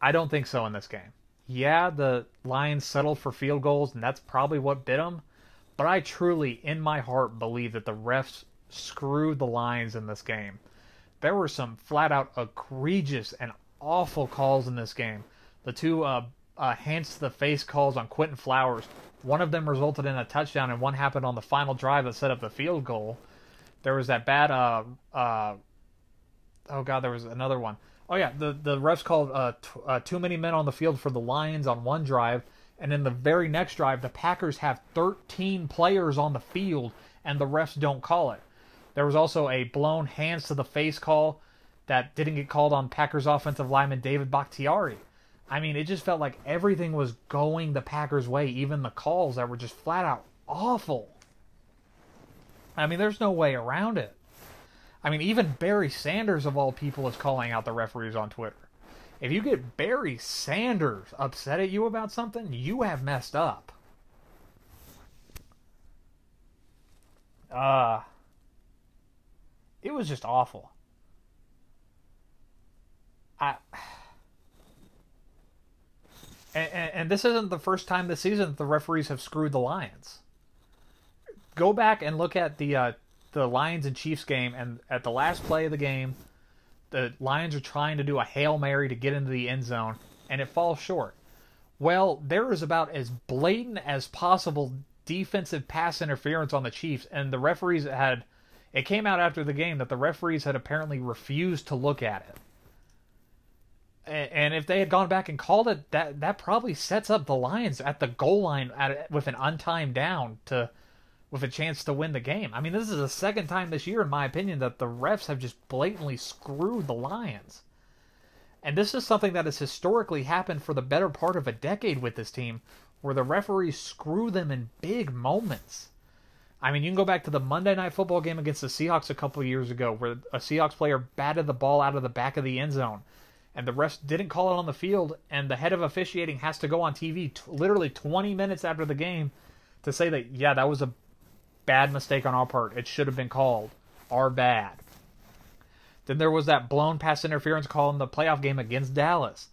I don't think so in this game. Yeah, the Lions settled for field goals, and that's probably what bit them. But I truly, in my heart, believe that the refs screwed the Lions in this game. There were some flat-out egregious and awful calls in this game. The 2 hands-to-the-face calls on Quentin Flowers. One of them resulted in a touchdown, and one happened on the final drive that set up the field goal. There was that bad... there was another one. Oh, yeah, the refs called too many men on the field for the Lions on one drive, and in the very next drive, the Packers have 13 players on the field, and the refs don't call it. There was also a blown hands-to-the-face call that didn't get called on Packers offensive lineman David Bakhtiari. I mean, it just felt like everything was going the Packers' way, even the calls that were just flat out awful. I mean, there's no way around it. I mean, even Barry Sanders, of all people, is calling out the referees on Twitter. If you get Barry Sanders upset at you about something, you have messed up. It was just awful. And this isn't the first time this season that the referees have screwed the Lions. Go back and look at the Lions and Chiefs game, and at the last play of the game, the Lions are trying to do a Hail Mary to get into the end zone, and it falls short. Well, there is about as blatant as possible defensive pass interference on the Chiefs, and the referees had... It came out after the game that the referees had apparently refused to look at it. And if they had gone back and called it, that probably sets up the Lions at the goal line with an untimed down with a chance to win the game. I mean, this is the second time this year, in my opinion, that the refs have just blatantly screwed the Lions. And this is something that has historically happened for the better part of a decade with this team, where the referees screw them in big moments. I mean, you can go back to the Monday Night Football game against the Seahawks a couple of years ago, where a Seahawks player batted the ball out of the back of the end zone, and the refs didn't call it on the field, and the head of officiating has to go on TV literally 20 minutes after the game to say that, yeah, that was a bad mistake on our part. It should have been called. Our bad. Then there was that blown pass interference call in the playoff game against Dallas.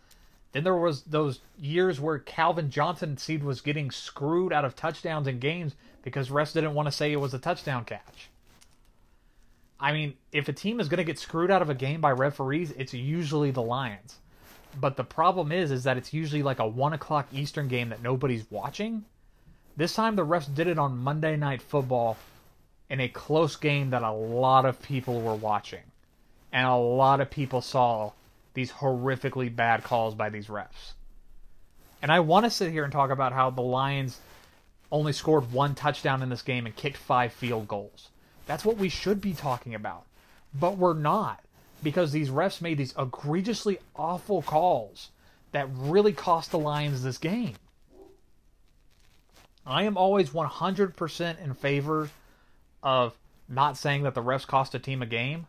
Then there was those years where Calvin Johnson seed was getting screwed out of touchdowns in games because refs didn't want to say it was a touchdown catch. I mean, if a team is going to get screwed out of a game by referees, it's usually the Lions. But the problem is that it's usually like a 1 o'clock Eastern game that nobody's watching. This time the refs did it on Monday Night Football in a close game that a lot of people were watching. And a lot of people saw these horrifically bad calls by these refs. And I want to sit here and talk about how the Lions only scored 1 touchdown in this game and kicked 5 field goals. That's what we should be talking about. But we're not, because these refs made these egregiously awful calls that really cost the Lions this game. I am always 100% in favor of not saying that the refs cost a team a game.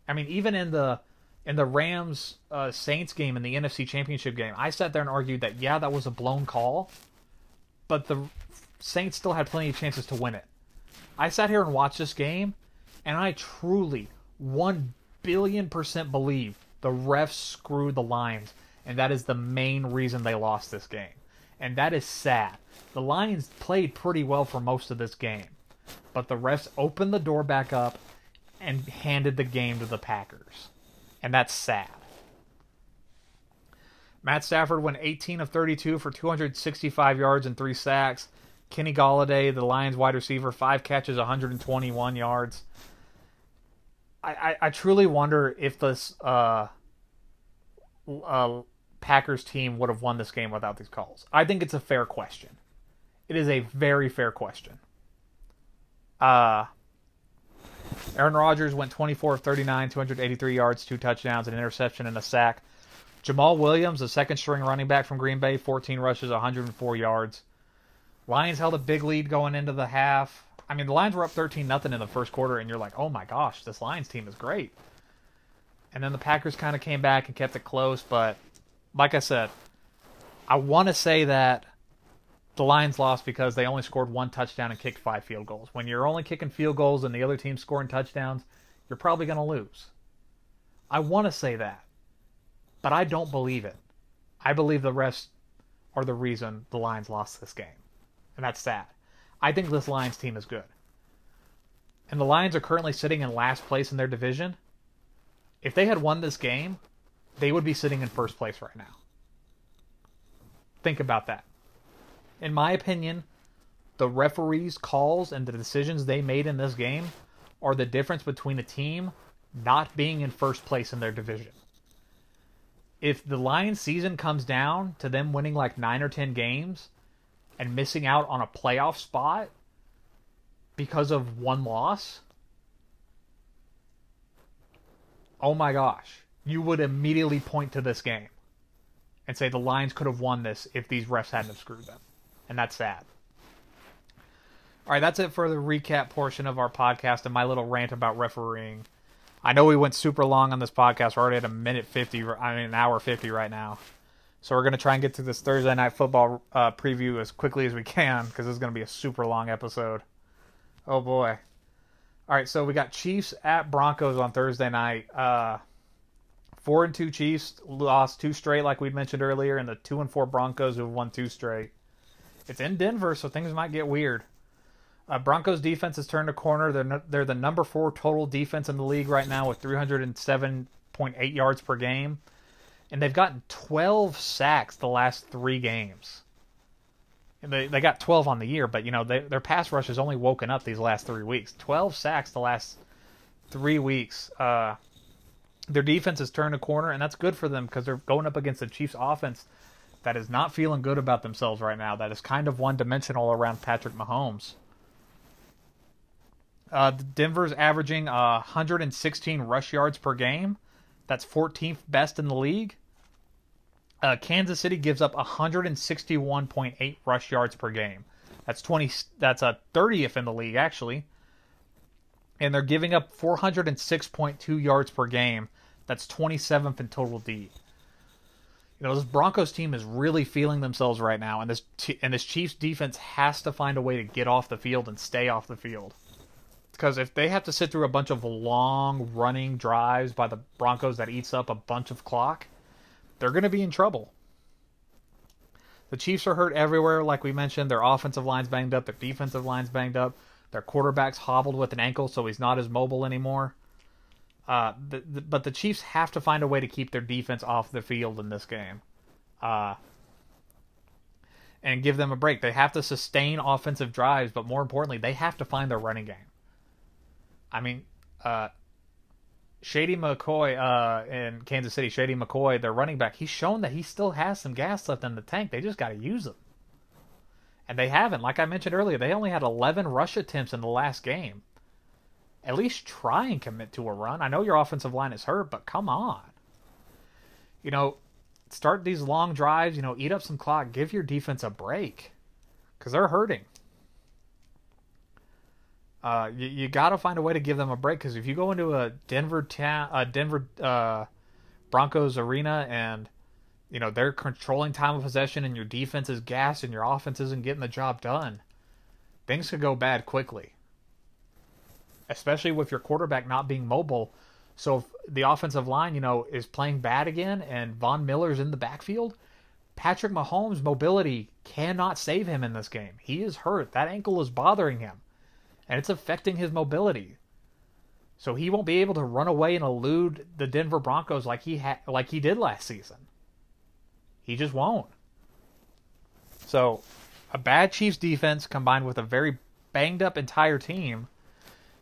I mean, even in the Rams Saints game in the NFC Championship game, I sat there and argued that, yeah, that was a blown call, but the Saints still had plenty of chances to win it. I sat here and watched this game, and I truly 1,000,000,000% believe the refs screwed the Lions, and that is the main reason they lost this game. And that is sad. The Lions played pretty well for most of this game, but the refs opened the door back up and handed the game to the Packers. And that's sad. Matt Stafford went 18 of 32 for 265 yards and 3 sacks. Kenny Golladay, the Lions wide receiver, 5 catches, 121 yards. I truly wonder if this Packers team would have won this game without these calls. I think it's a fair question. It is a very fair question. Aaron Rodgers went 24 of 39, 283 yards, 2 touchdowns, an interception, and a sack. Jamal Williams, the second-string running back from Green Bay, 14 rushes, 104 yards. Lions held a big lead going into the half. I mean, the Lions were up 13-0 in the first quarter, and you're like, oh my gosh, this Lions team is great. And then the Packers kind of came back and kept it close, but like I said, I want to say that the Lions lost because they only scored 1 touchdown and kicked 5 field goals. When you're only kicking field goals and the other team's scoring touchdowns, you're probably going to lose. I want to say that, but I don't believe it. I believe the refs are the reason the Lions lost this game. And that's sad. I think this Lions team is good. And the Lions are currently sitting in last place in their division. If they had won this game, they would be sitting in first place right now. Think about that. In my opinion, the referees' calls and the decisions they made in this game are the difference between a team not being in first place in their division. If the Lions season comes down to them winning like 9 or 10 games and missing out on a playoff spot because of 1 loss, oh my gosh, you would immediately point to this game and say the Lions could have won this if these refs hadn't have screwed them. And that's sad. All right, that's it for the recap portion of our podcast and my little rant about refereeing. I know we went super long on this podcast. We're already at an hour 50 right now. So we're going to try and get through this Thursday Night Football preview as quickly as we can, because this is going to be a super long episode. Oh, boy. All right, so we got Chiefs at Broncos on Thursday night. 4-2 Chiefs lost 2 straight, like we mentioned earlier, and the 2-4 Broncos who have won 2 straight. It's in Denver, so things might get weird. Broncos defense has turned a corner. They're the number 4 total defense in the league right now with 307.8 yards per game. And they've gotten 12 sacks the last 3 games. And they got 12 on the year, but their pass rush has only woken up these last 3 weeks. 12 sacks the last 3 weeks. Their defense has turned a corner, and that's good for them because they're going up against the Chiefs offense that is not feeling good about themselves right now. That is kind of one-dimensional around Patrick Mahomes. Denver's averaging 116 rush yards per game. That's 14th best in the league. Kansas City gives up 161.8 rush yards per game. That's 30th in the league, actually. And they're giving up 406.2 yards per game. That's 27th in total D. This Broncos team is really feeling themselves right now, and this Chiefs defense has to find a way to get off the field and stay off the field. Because if they have to sit through a bunch of long running drives by the Broncos that eats up a bunch of clock, they're going to be in trouble. The Chiefs are hurt everywhere, like we mentioned. Their offensive line's banged up. Their defensive line's banged up. Their quarterback's hobbled with an ankle, so he's not as mobile anymore. But the Chiefs have to find a way to keep their defense off the field in this game. And give them a break. They have to sustain offensive drives, but more importantly, they have to find their running game. I mean, Shady McCoy in Kansas City, Shady McCoy, their running back, he's shown that he still has some gas left in the tank. They just got to use them. And they haven't. Like I mentioned earlier, they only had 11 rush attempts in the last game. At least try and commit to a run. I know your offensive line is hurt, but come on. Start these long drives, eat up some clock, give your defense a break. Because they're hurting. You got to find a way to give them a break, because if you go into a Denver Broncos arena and they're controlling time of possession and your defense is gassed and your offense isn't getting the job done, things could go bad quickly. Especially with your quarterback not being mobile. So if the offensive line, is playing bad again and Von Miller's in the backfield, Patrick Mahomes' mobility cannot save him in this game. He is hurt. That ankle is bothering him. And it's affecting his mobility. So he won't be able to run away and elude the Denver Broncos like he did last season. He just won't. So a bad Chiefs defense combined with a very banged up entire team,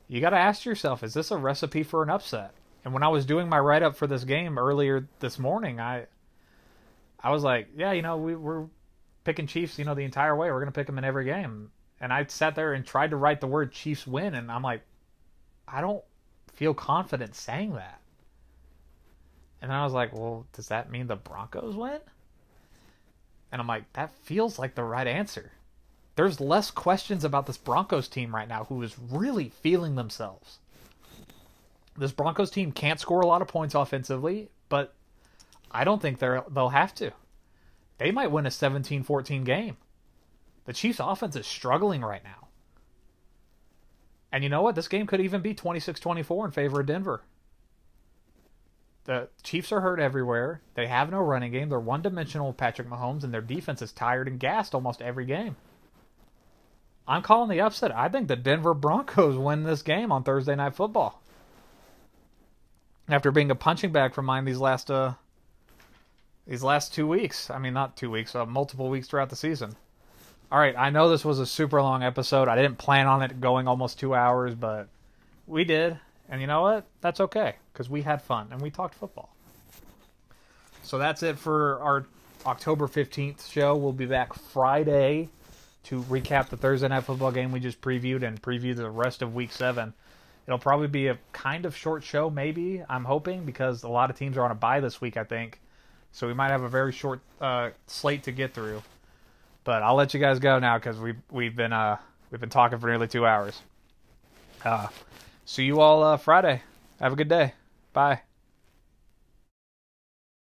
you got to ask yourself, is this a recipe for an upset? And when I was doing my write-up for this game earlier this morning, I was like, yeah, we're picking Chiefs, the entire way. We're going to pick them in every game. And I sat there and tried to write the word Chiefs win, and I'm like, I don't feel confident saying that. And then I was like, well, does that mean the Broncos win? And I'm like, that feels like the right answer. There's less questions about this Broncos team right now who is really feeling themselves. This Broncos team can't score a lot of points offensively, but I don't think they'll have to. They might win a 17-14 game. The Chiefs' offense is struggling right now. And you know what? This game could even be 26-24 in favor of Denver. The Chiefs are hurt everywhere. They have no running game. They're one-dimensional with Patrick Mahomes, and their defense is tired and gassed almost every game. I'm calling the upset. I think the Denver Broncos win this game on Thursday Night Football. After being a punching bag for mine these last 2 weeks. I mean, not 2 weeks, multiple weeks throughout the season. All right, I know this was a super long episode. I didn't plan on it going almost 2 hours, but we did. And you know what? That's okay, because we had fun and we talked football. So that's it for our October 15th show. We'll be back Friday to recap the Thursday Night Football game we just previewed and preview the rest of Week 7. It'll probably be a kind of short show, maybe, I'm hoping, because a lot of teams are on a bye this week, I think. So we might have a very short slate to get through. But I'll let you guys go now because we've been talking for nearly 2 hours. See you all Friday. Have a good day. Bye.